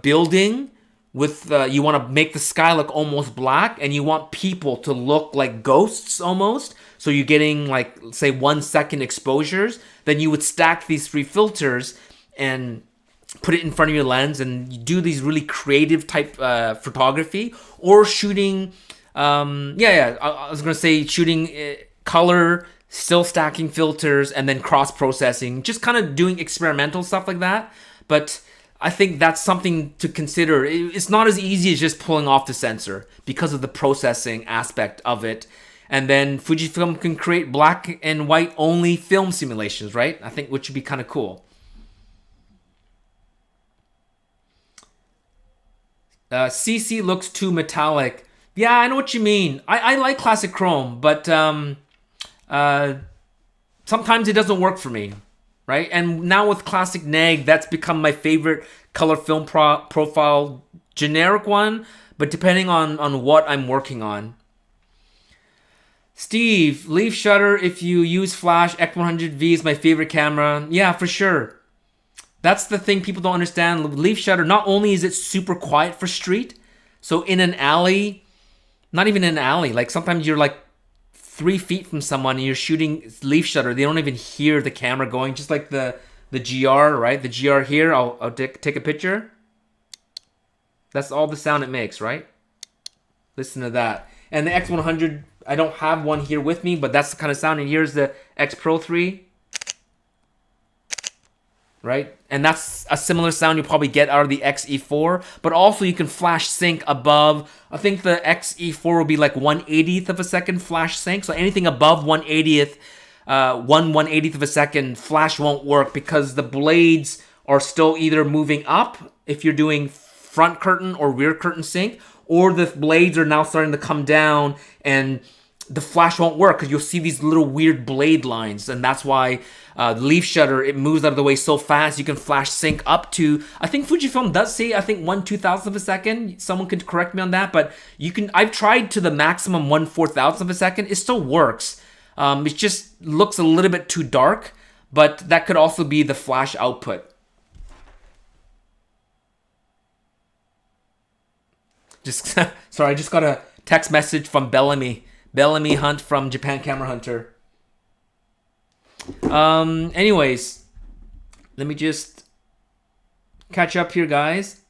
building with, you want to make the sky look almost black, and you want people to look like ghosts almost, so you're getting like, say, 1 second exposures, then you would stack these 3 filters and put it in front of your lens, and you do these really creative type photography, or shooting, I was going to say shooting color, still stacking filters, and then cross-processing, just kind of doing experimental stuff like that. But I think that's something to consider. It's not as easy as just pulling off the sensor because of the processing aspect of it. And then Fujifilm can create black and white only film simulations, right? I think, which would be kind of cool. CC looks too metallic. Yeah, I know what you mean. I like classic chrome, but sometimes it doesn't work for me. right? And now with classic neg, that's become my favorite color film profile, generic one, but depending on what I'm working on. Steve, leaf shutter if you use flash. X100V is my favorite camera. Yeah, for sure. That's the thing people don't understand. Leaf shutter, not only is it super quiet for street, so in an alley, not even in an alley, like sometimes you're like 3 feet from someone and you're shooting leaf shutter, they don't even hear the camera going, just like the GR, right? The GR here, I'll take a picture. That's all the sound it makes, right? Listen to that. And the X100, I don't have one here with me, but that's the kind of sound. And here's the X Pro 3. Right? And that's a similar sound you probably get out of the Xe4. But also you can flash sync above. I think the Xe4 will be like 1/80th of a second flash sync. So anything above 1/80th, 1/180th of a second, flash won't work because the blades are still either moving up if you're doing front curtain or rear curtain sync, or the blades are now starting to come down and the flash won't work because you'll see these little weird blade lines. And that's why leaf shutter, it moves out of the way so fast you can flash sync up to, I think Fujifilm does say, I think 1/2000th of a second. Someone could correct me on that, but you can, I've tried to the maximum 1/4000th of a second. It still works. It just looks a little bit too dark, but that could also be the flash output. Sorry, I just got a text message from Bellamy Hunt from Japan Camera Hunter. Anyways, let me just catch up here, guys.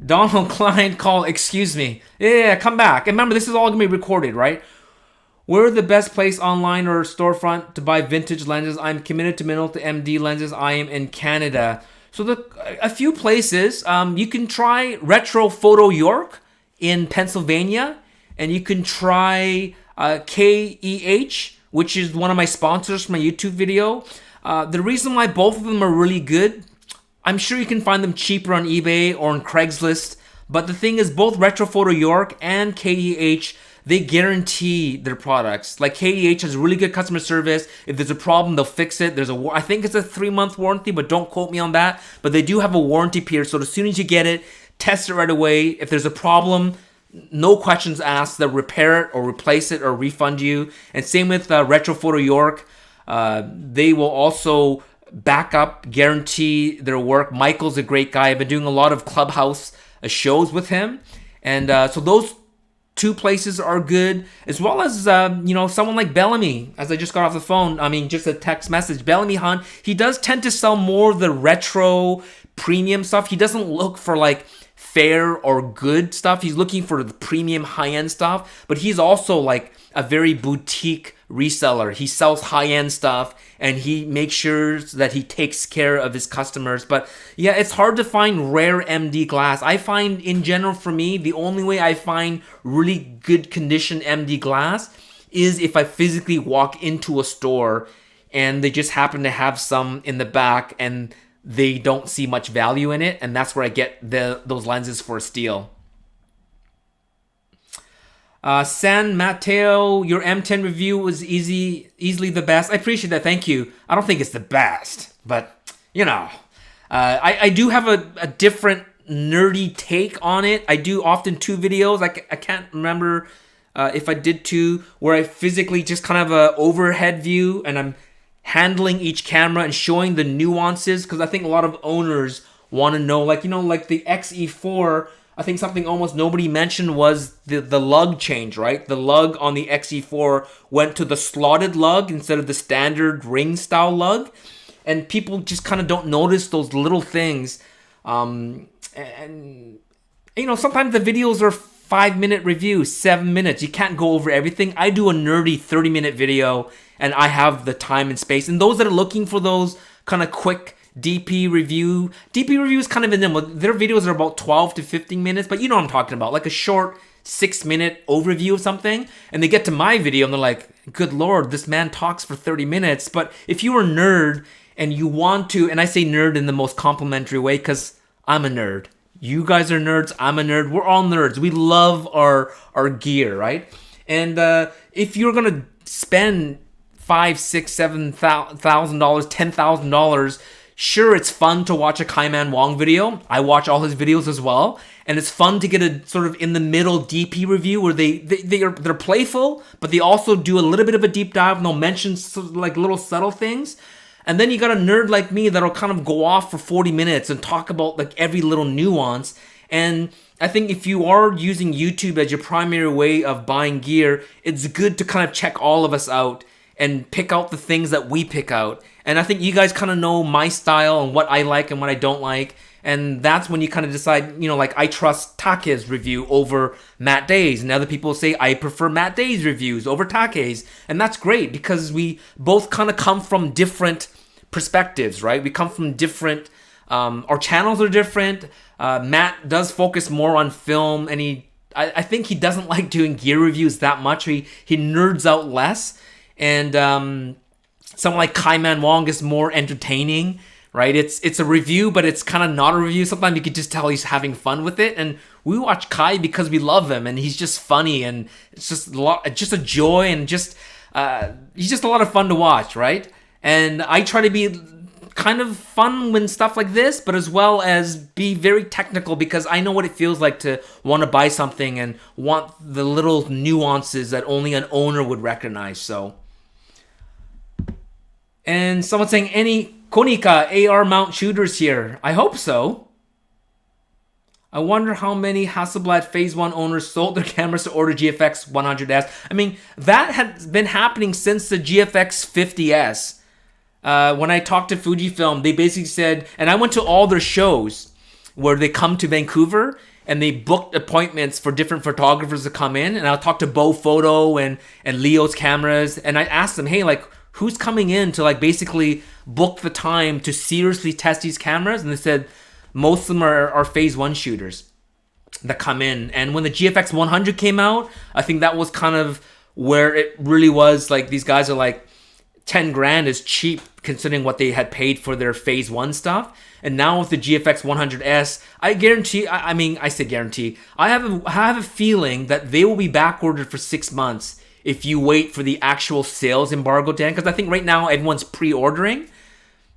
Donald Klein call, excuse me. Yeah, come back. And remember, this is all gonna be recorded, right? We're the best place online or storefront to buy vintage lenses. I'm committed to Minolta MD lenses. I am in Canada. So a few places, you can try Retro Photo York in Pennsylvania, and you can try KEH, which is one of my sponsors for my YouTube video. The reason why both of them are really good, I'm sure you can find them cheaper on eBay or on Craigslist, but the thing is both Retro Photo York and KEH, they guarantee their products. Like KEH has really good customer service. If there's a problem, they'll fix it. I think it's a 3-month warranty, but don't quote me on that. But they do have a warranty period, so as soon as you get it, test it right away. If there's a problem, no questions asked. They'll repair it or replace it or refund you. And same with Retro Photo York. They will also back up, guarantee their work. Michael's a great guy. I've been doing a lot of Clubhouse shows with him. And so those two places are good, as well as someone like Bellamy, as I just got off the phone. I mean, just a text message. Bellamy Hunt, he does tend to sell more of the retro premium stuff. He doesn't look for like fair or good stuff. He's looking for the premium high-end stuff, but he's also like a very boutique reseller. He sells high-end stuff and he makes sure that he takes care of his customers. But yeah, it's hard to find rare MD glass. I find in general, for me, the only way I find really good condition MD glass is if I physically walk into a store and they just happen to have some in the back and they don't see much value in it, and that's where I get those lenses for a steal. San Mateo, your M10 review was easily the best. I appreciate that. Thank you. I don't think it's the best, but I do have a different nerdy take on it. I do often 2 videos. I can't remember if I did 2 where I physically just kind of a overhead view and I'm handling each camera and showing the nuances, because I think a lot of owners want to know, like the Xe4. I think something almost nobody mentioned was the lug change, right? The lug on the Xe4 went to the slotted lug instead of the standard ring style lug, and people just kind of don't notice those little things. And sometimes the videos are 5-minute reviews, 7 minutes. You can't go over everything. I do a nerdy 30-minute video, and I have the time and space. And those that are looking for those kind of quick DP review is kind of in them. Their videos are about 12 to 15 minutes, but you know what I'm talking about, like a short 6-minute overview of something. And they get to my video and they're like, good Lord, this man talks for 30 minutes. But if you're a nerd and you want to, and I say nerd in the most complimentary way because I'm a nerd. You guys are nerds, I'm a nerd, we're all nerds. We love our gear, right? And if you're gonna spend $5, $6, $7,000, $10,000. Sure, it's fun to watch a Kaiman Wong video. I watch all his videos as well, and it's fun to get a sort of in the middle DP review where they're playful, but they also do a little bit of a deep dive and they'll mention like little subtle things. And then you got a nerd like me that'll kind of go off for 40 minutes and talk about like every little nuance. And I think if you are using YouTube as your primary way of buying gear, it's good to kind of check all of us out and pick out the things that we pick out. And I think you guys kind of know my style and what I like and what I don't like. And that's when you kind of decide, like I trust Take's review over Matt Day's. And other people say I prefer Matt Day's reviews over Take's. And that's great because we both kind of come from different perspectives, right? We come from different, our channels are different. Matt does focus more on film, and I think he doesn't like doing gear reviews that much. He nerds out less. And someone like Kaiman Wong is more entertaining, right? It's a review, but it's kind of not a review. Sometimes you could just tell he's having fun with it. And we watch Kai because we love him, and he's just funny, and it's just a joy, and just he's just a lot of fun to watch, right? And I try to be kind of fun when stuff like this, but as well as be very technical because I know what it feels like to want to buy something and want the little nuances that only an owner would recognize. So, and someone saying, any Konica AR mount shooters here? I hope so. I wonder how many Hasselblad Phase 1 owners sold their cameras to order GFX 100S. I mean, that has been happening since the GFX 50S. When I talked to Fujifilm, they basically said, and I went to all their shows where they come to Vancouver and they booked appointments for different photographers to come in. And I'll talk to Bo Photo and Leo's cameras. And I asked them, hey, like, who's coming in to like basically book the time to seriously test these cameras? And they said, most of them are Phase 1 shooters that come in. And when the GFX 100 came out, I think that was kind of where it really was like, these guys are like, 10 grand is cheap considering what they had paid for their Phase 1 stuff. And now with the GFX 100S, I guarantee, I say guarantee, I have a feeling that they will be backordered for 6 months if you wait for the actual sales embargo to end. Because I think right now everyone's pre-ordering,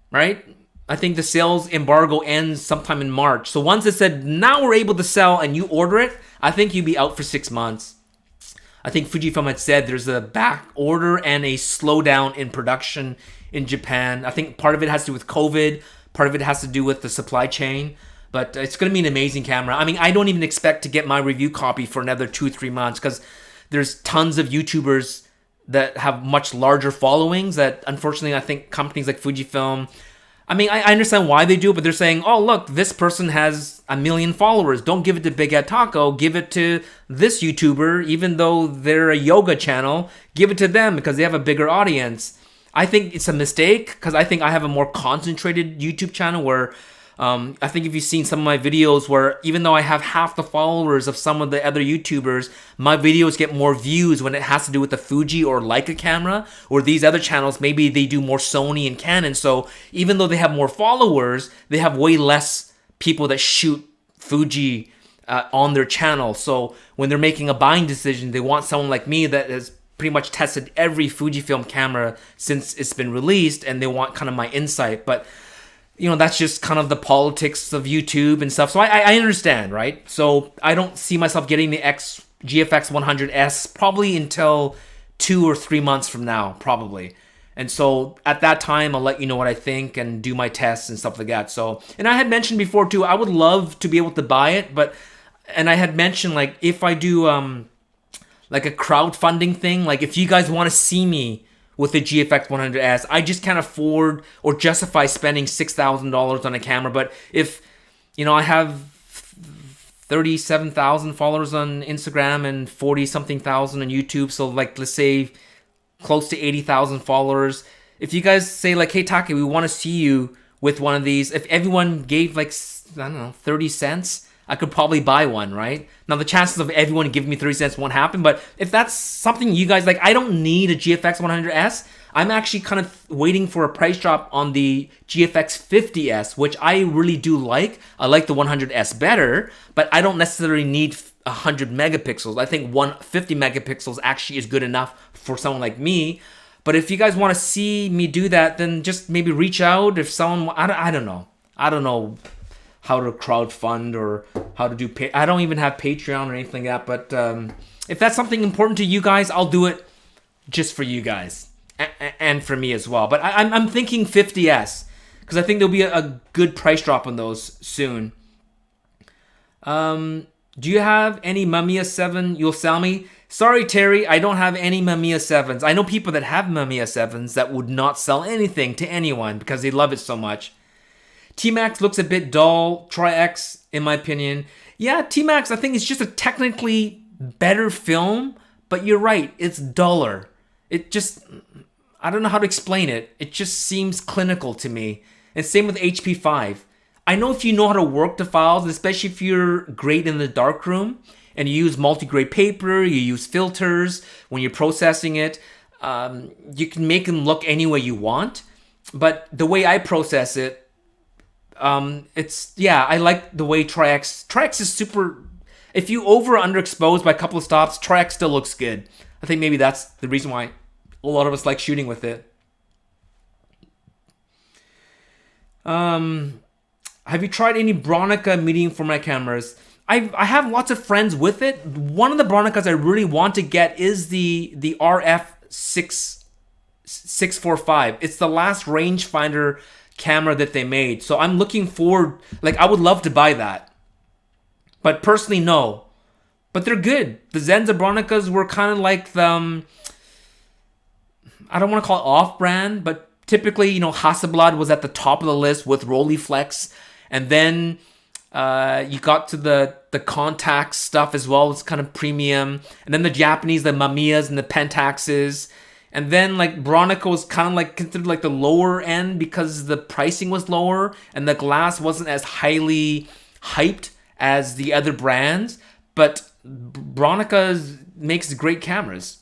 right? I think the sales embargo ends sometime in March. So once it said, now we're able to sell and you order it, I think you'd be out for 6 months. I think Fujifilm had said there's a back order and a slowdown in production in Japan. I think part of it has to do with COVID. Part of it has to do with the supply chain. But it's going to be an amazing camera. I mean, I don't even expect to get my review copy for another 2-3 months because there's tons of YouTubers that have much larger followings that unfortunately I think companies like Fujifilm, I mean, I understand why they do it, but they're saying, oh, look, this person has 1 million followers. Don't give it to bigheadtaco. Give it to this YouTuber, even though they're a yoga channel. Give it to them because they have a bigger audience. I think it's a mistake because I think I have a more concentrated YouTube channel where I think if you've seen some of my videos where even though I have half the followers of some of the other YouTubers, my videos get more views when it has to do with the Fuji or Leica camera, or these other channels, maybe they do more Sony and Canon. So even though they have more followers, they have way less people that shoot Fuji on their channel. So when they're making a buying decision, they want someone like me that has pretty much tested every Fujifilm camera since it's been released, and they want kind of my insight. But that's just kind of the politics of YouTube and stuff. So I understand, right? So I don't see myself getting the GFX 100S probably until 2 or 3 months from now, probably. And so at that time, I'll let you know what I think and do my tests and stuff like that. So, and I had mentioned before too, I would love to be able to buy it, and I had mentioned like if I do like a crowdfunding thing, like if you guys want to see me with the GFX 100S, I just can't afford or justify spending $6,000 on a camera. But if, I have 37,000 followers on Instagram and 40-something thousand on YouTube, so like let's say close to 80,000 followers. If you guys say like, hey Taki, we want to see you with one of these, if everyone gave like, I don't know, 30 cents, I could probably buy one, right? Now, the chances of everyone giving me 30 cents won't happen, but if that's something you guys like, I don't need a GFX 100S. I'm actually kind of waiting for a price drop on the GFX 50S, which I really do like. I like the 100S better, but I don't necessarily need 100 megapixels. I think 150 megapixels actually is good enough for someone like me. But if you guys want to see me do that, then just maybe reach out. If someone, I don't know. I don't know how to crowdfund or how to do I don't even have Patreon or anything like that. But if that's something important to you guys, I'll do it just for you guys and for me as well. But I'm thinking 50S because I think there'll be a good price drop on those soon. Do you have any Mamiya 7 you'll sell me? Sorry, Terry, I don't have any Mamiya 7s. I know people that have Mamiya 7s that would not sell anything to anyone because they love it so much. T-Max looks a bit dull. Try X, in my opinion. Yeah, T-Max, I think it's just a technically better film, but you're right, it's duller. It just, I don't know how to explain it. It just seems clinical to me. And same with HP5. I know if you know how to work the files, especially if you're great in the darkroom, and you use multi-grade paper, you use filters when you're processing it, you can make them look any way you want. But the way I process it, I like the way Tri-X is super. If you over or underexpose by a couple of stops, Tri-X still looks good. I think maybe that's the reason why a lot of us like shooting with it. Have you tried any Bronica medium format cameras? I have lots of friends with it. One of the Bronicas I really want to get is the RF645. It's the last rangefinder camera that they made. So I'm looking forward, I would love to buy that. But personally, no. But they're good. The Zenza Bronicas were kind of like the, I don't want to call it off-brand, but typically, Hasselblad was at the top of the list with Rolleiflex. And then you got to the Contax stuff as well. It's kind of premium. And then the Japanese, the Mamiyas and the Pentaxes. And then Bronica was kind of considered the lower end because the pricing was lower and the glass wasn't as highly hyped as the other brands. But Bronica makes great cameras.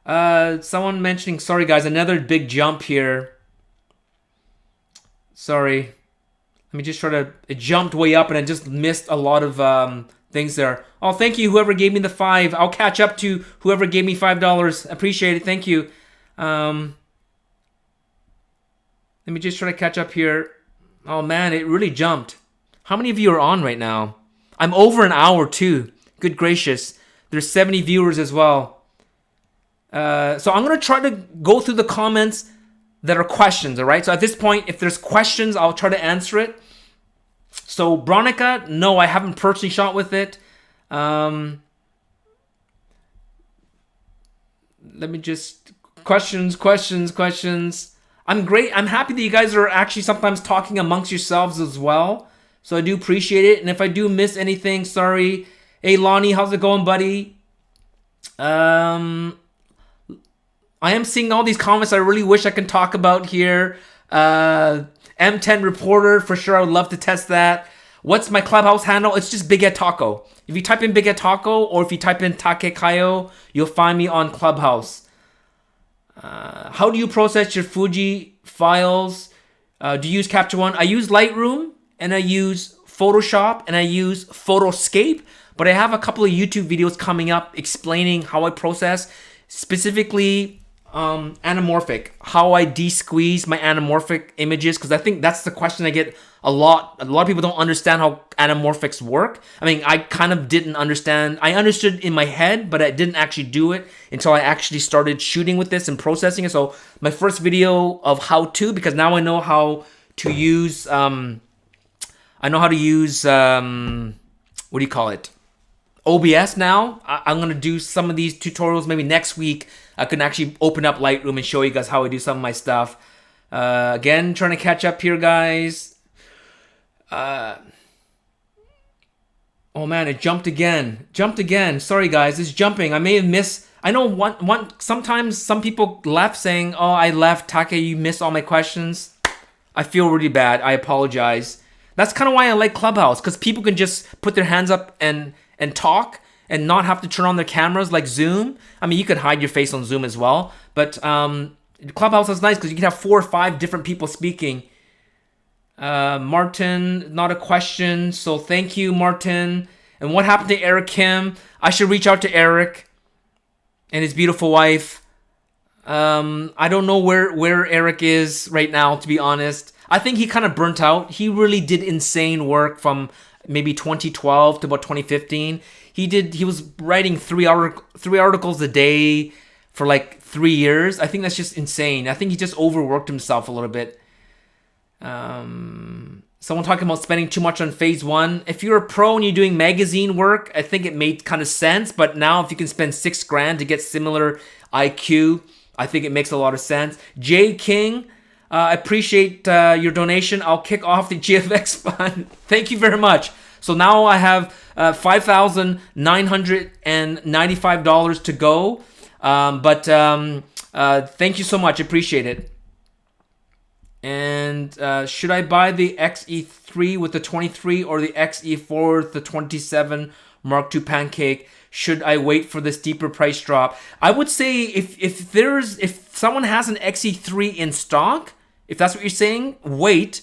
Someone mentioning, sorry guys, another big jump here. Sorry. Let me just try to, it jumped way up and I just missed a lot of things there. Oh, thank you, whoever gave me the 5. I'll catch up to whoever gave me $5. Appreciate it, thank you. Let me just try to catch up here. Oh man, it really jumped. How many of you are on right now? I'm over an hour too. Good gracious. There's 70 viewers as well. So I'm going to try to go through the comments that are questions, all right? So at this point, if there's questions, I'll try to answer it. So Bronica, no, I haven't personally shot with it. Let me just, questions. I'm great. I'm happy that you guys are actually sometimes talking amongst yourselves as well. So I do appreciate it. And if I do miss anything, sorry. Hey, Lonnie, how's it going, buddy? I am seeing all these comments I really wish I can talk about here. M10 Reporter, for sure, I would love to test that. What's my Clubhouse handle? It's just bigheadtaco. If you type in bigheadtaco or if you type in takekayo, you'll find me on Clubhouse. How do you process your Fuji files? Do you use Capture One? I use Lightroom and I use Photoshop and I use Photoscape, but I have a couple of YouTube videos coming up explaining how I process, specifically anamorphic, how I de-squeeze my anamorphic images, because I think that's the question I get a lot. A lot of people don't understand how anamorphics work. I mean, I kind of didn't understand. I understood in my head, but I didn't actually do it until I actually started shooting with this and processing it. So my first video of how to, because now I know how to use, what do you call it? OBS now. I'm going to do some of these tutorials maybe next week. I can actually open up Lightroom and show you guys how I do some of my stuff. Again, trying to catch up here, guys. Oh man, it jumped again. Sorry, guys, it's jumping. I may have missed. I know sometimes some people left saying, oh, I left, Take, you missed all my questions. I feel really bad. I apologize. That's kind of why I like Clubhouse, because people can just put their hands up and talk and not have to turn on their cameras like Zoom. I mean, you could hide your face on Zoom as well, but Clubhouse is nice because you can have 4 or 5 different people speaking. Martin, not a question, so thank you, Martin. And what happened to Eric Kim? I should reach out to Eric. and his beautiful wife. I don't know where Eric is right now, to be honest. I think he kind of burnt out. He really did insane work from maybe 2012 to about 2015. He was writing three articles a day for like 3 years. I think that's just insane. I think he just overworked himself a little bit. Someone talking about spending too much on phase one. If you're a pro and you're doing magazine work, I think it made kind of sense. But now if you can spend $6,000 to get similar IQ, I think it makes a lot of sense. Jay King, I appreciate your donation. I'll kick off the GFX fund. Thank you very much. So now I have $5,995 to go. Thank you so much. Appreciate it. And should I buy the X-E3 with the 23 or the X-E4 with the 27 Mark II pancake? Should I wait for the steeper price drop? I would say if someone has an X-E3 in stock, if that's what you're saying, wait.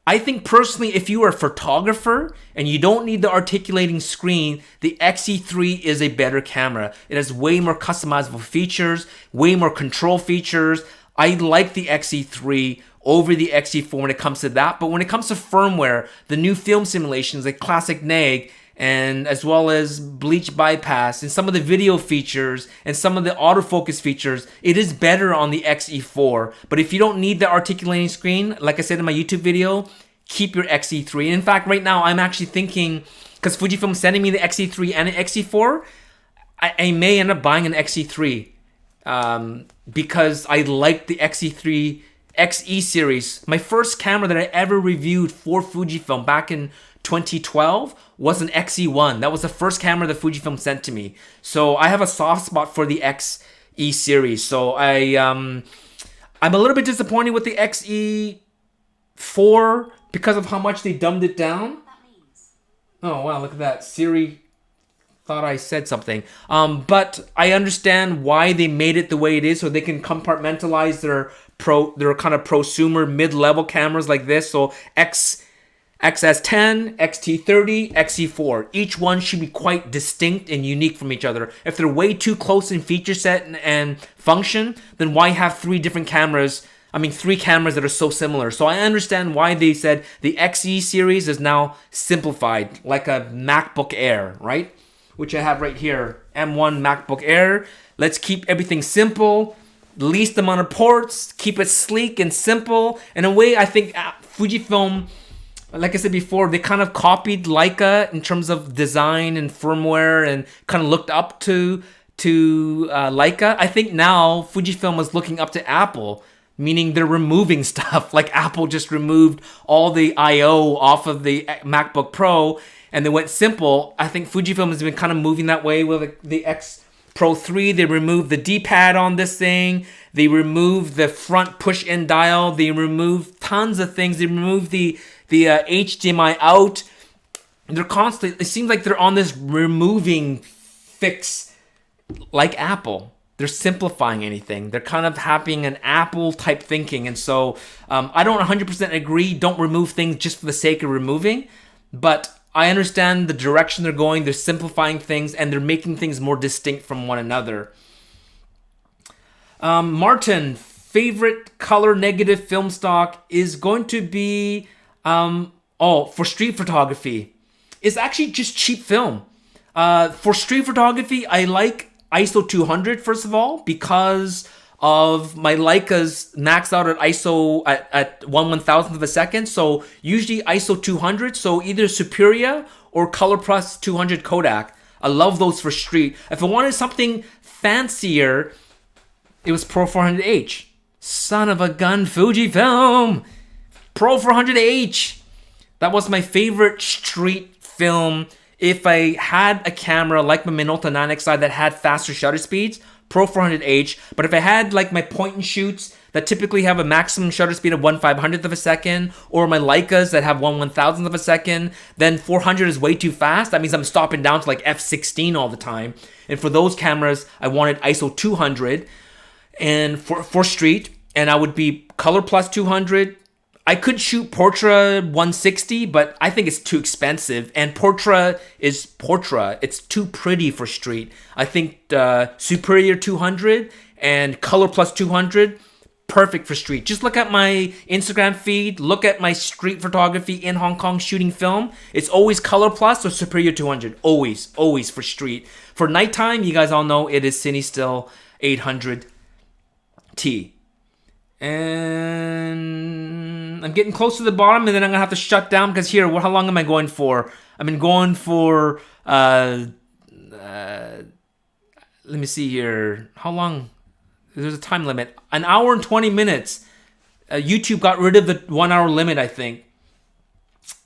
I think personally, if you are a photographer and you don't need the articulating screen, the X-E3 is a better camera. It has way more customizable features, way more control features. I like the X-E3 over the X-E4 when it comes to that. But when it comes to firmware, the new film simulations like Classic Neg, and as well as bleach bypass and some of the video features and some of the autofocus features, it is better on the X-E4. But if you don't need the articulating screen, like I said in my YouTube video, keep your X-E3. In fact, right now I'm actually thinking, because Fujifilm is sending me the X-E3 and an X-E4, I may end up buying an X-E3 because I like the X-E3 X-E series. My first camera that I ever reviewed for Fujifilm back in 2012 was an X-E1. That was the first camera that Fujifilm sent to me. So I have a soft spot for the X-E series. So I'm a little bit disappointed with the X-E4 because of how much they dumbed it down. Oh wow, look at that. Siri thought I said something. But I understand why they made it the way it is, so they can compartmentalize their kind of prosumer mid-level cameras like this. So XS10, XT30, XE4. Each one should be quite distinct and unique from each other. If they're way too close in feature set and function, then why have three cameras that are so similar? So I understand why they said the XE series is now simplified, like a MacBook Air, right? Which I have right here, M1 MacBook Air. Let's keep everything simple, least amount of ports, keep it sleek and simple. In a way, I think Fujifilm, like I said before, they kind of copied Leica in terms of design and firmware and kind of looked up to Leica. I think now Fujifilm is looking up to Apple, meaning they're removing stuff. Like Apple just removed all the I/O off of the MacBook Pro and they went simple. I think Fujifilm has been kind of moving that way with the X Pro 3. They removed the D-pad on this thing. They removed the front push-in dial. They removed tons of things. They removed the HDMI out. They're constantly, it seems like they're on this removing fix like Apple. They're simplifying anything. They're kind of having an Apple type thinking. And so I don't 100% agree. Don't remove things just for the sake of removing. But I understand the direction they're going. They're simplifying things and they're making things more distinct from one another. Martin, favorite color negative film stock is going to be, for street photography. It's actually just cheap film. For street photography, I like ISO 200, first of all, because of my Leicas maxed out at ISO at 1/1000th of a second. So usually ISO 200, so either Superior or Color Plus 200 Kodak. I love those for street. If I wanted something fancier, it was Pro 400H. Son of a gun, Fujifilm! Pro 400H! That was my favorite street film. If I had a camera like my Minolta Xd that had faster shutter speeds, Pro 400H. But if I had like my point and shoots that typically have a maximum shutter speed of 1/500th of a second, or my Leicas that have 1/1000th of a second, then 400 is way too fast. That means I'm stopping down to like f16 all the time. And for those cameras, I wanted ISO 200 and for street, and I would be Color Plus 200, I could shoot Portra 160, but I think it's too expensive. And Portra is Portra. It's too pretty for street. I think Superior 200 and Color Plus 200, perfect for street. Just look at my Instagram feed. Look at my street photography in Hong Kong shooting film. It's always Color Plus or Superior 200. Always, always for street. For nighttime, you guys all know it is CineStill 800T. And I'm getting close to the bottom, and then I'm gonna have to shut down because here, how long am I going for? I've been going for let me see here. How long? There's a time limit. An hour and 20 minutes. YouTube got rid of the 1 hour limit, I think.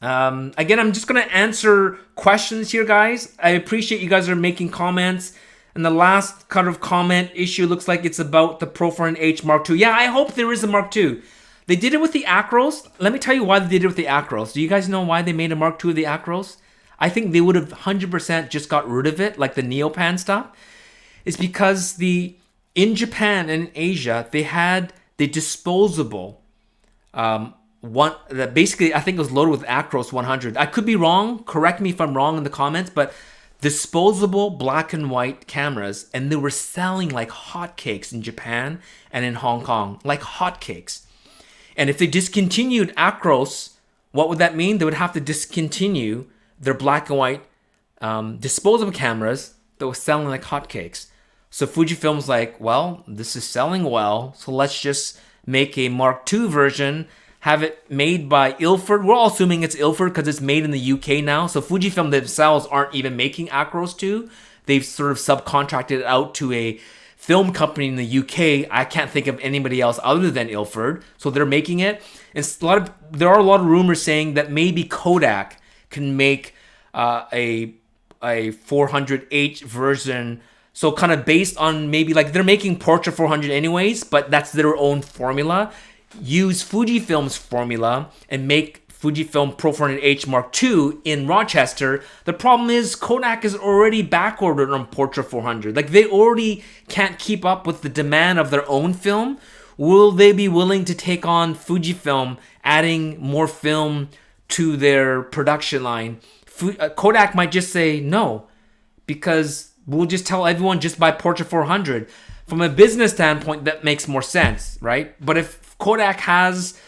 Again, I'm just gonna answer questions here, guys. I appreciate you guys are making comments. And the last kind of comment issue looks like it's about the Pro 400H Mark II. Yeah, I hope there is a Mark II. They did it with the Acros. Let me tell you why they did it with the Acros. Do you guys know why they made a Mark II of the Acros? I think they would have 100% just got rid of it, like the Neopan stuff. It's because in Japan and in Asia, they had the disposable one that basically I think it was loaded with Acros 100. I could be wrong. Correct me if I'm wrong in the comments, but disposable black and white cameras, and they were selling like hotcakes in Japan and in Hong Kong, like hotcakes. And if they discontinued Acros, what would that mean? They would have to discontinue their black and white disposable cameras that were selling like hotcakes. So Fujifilm's like, well, this is selling well, so let's just make a Mark II version, have it made by Ilford. We're all assuming it's Ilford because it's made in the UK now. So Fujifilm themselves aren't even making Acros 2. They've sort of subcontracted it out to a film company in the UK. I can't think of anybody else other than Ilford. So they're making it. And there are a lot of rumors saying that maybe Kodak can make a 400H version. So kind of based on maybe like they're making Portra 400 anyways, but that's their own formula. Use Fujifilm's formula and make Fujifilm Pro 400H Mark II in Rochester. The problem is Kodak is already backordered on Portra 400. Like they already can't keep up with the demand of their own film. Will they be willing to take on Fujifilm adding more film to their production line? Kodak might just say no, because we'll just tell everyone just buy Portra 400. From a business standpoint, that makes more sense, right? But if Kodak has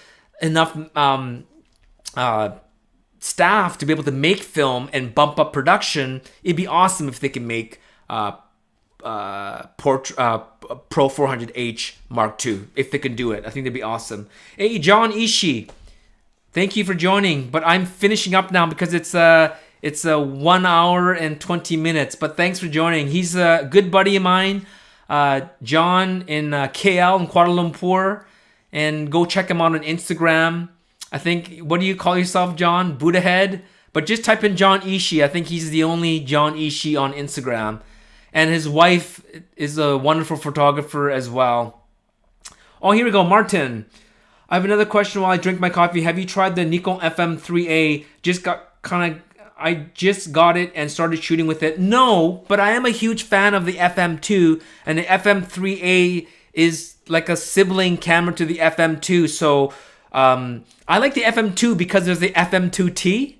enough staff to be able to make film and bump up production, it'd be awesome if they can make Pro 400H Mark II. If they can do it, I think that'd be awesome. Hey, John Ishii, thank you for joining. But I'm finishing up now because it's a 1 hour and 20 minutes. But thanks for joining. He's a good buddy of mine, John in KL in Kuala Lumpur. And go check him out on Instagram. I think, what do you call yourself, John? Buddha Head? But just type in John Ishii. I think he's the only John Ishii on Instagram. And his wife is a wonderful photographer as well. Oh, here we go. Martin. I have another question while I drink my coffee. Have you tried the Nikon FM3A? I just got it and started shooting with it. No, but I am a huge fan of the FM2. And the FM3A is like a sibling camera to the FM2. So I like the FM2 because there's the FM2T.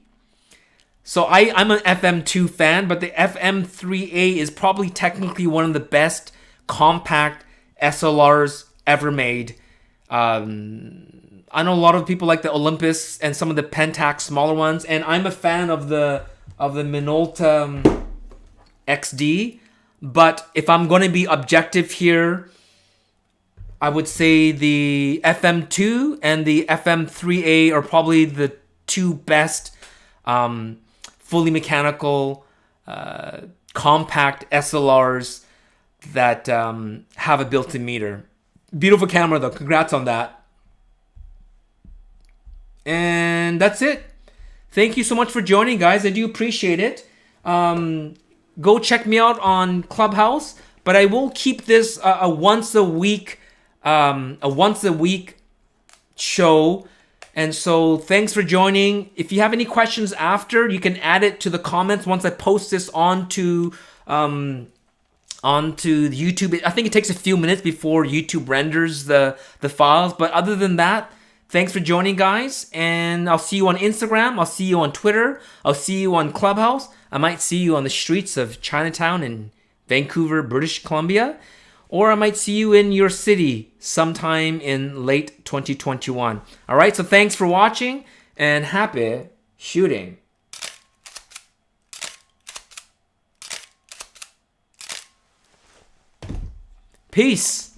So I'm an FM2 fan, but the FM3A is probably technically one of the best compact SLRs ever made. I know a lot of people like the Olympus and some of the Pentax smaller ones, and I'm a fan of the Minolta Xd. But if I'm going to be objective here, I would say the FM2 and the FM3A are probably the two best fully mechanical compact SLRs that have a built-in meter. Beautiful camera though. Congrats on that. And that's it. Thank you so much for joining, guys. I do appreciate it. Go check me out on Clubhouse, but I will keep this a once a week show. And so thanks for joining. If you have any questions after, you can add it to the comments once I post this onto YouTube. I think it takes a few minutes before YouTube renders the files, but other than that, Thanks for joining, guys. And I'll see you on Instagram. I'll see you on Twitter. I'll see you on Clubhouse. I might see you on the streets of Chinatown in Vancouver, British Columbia. Or I might see you in your city sometime in late 2021. All right, so thanks for watching and happy shooting. Peace.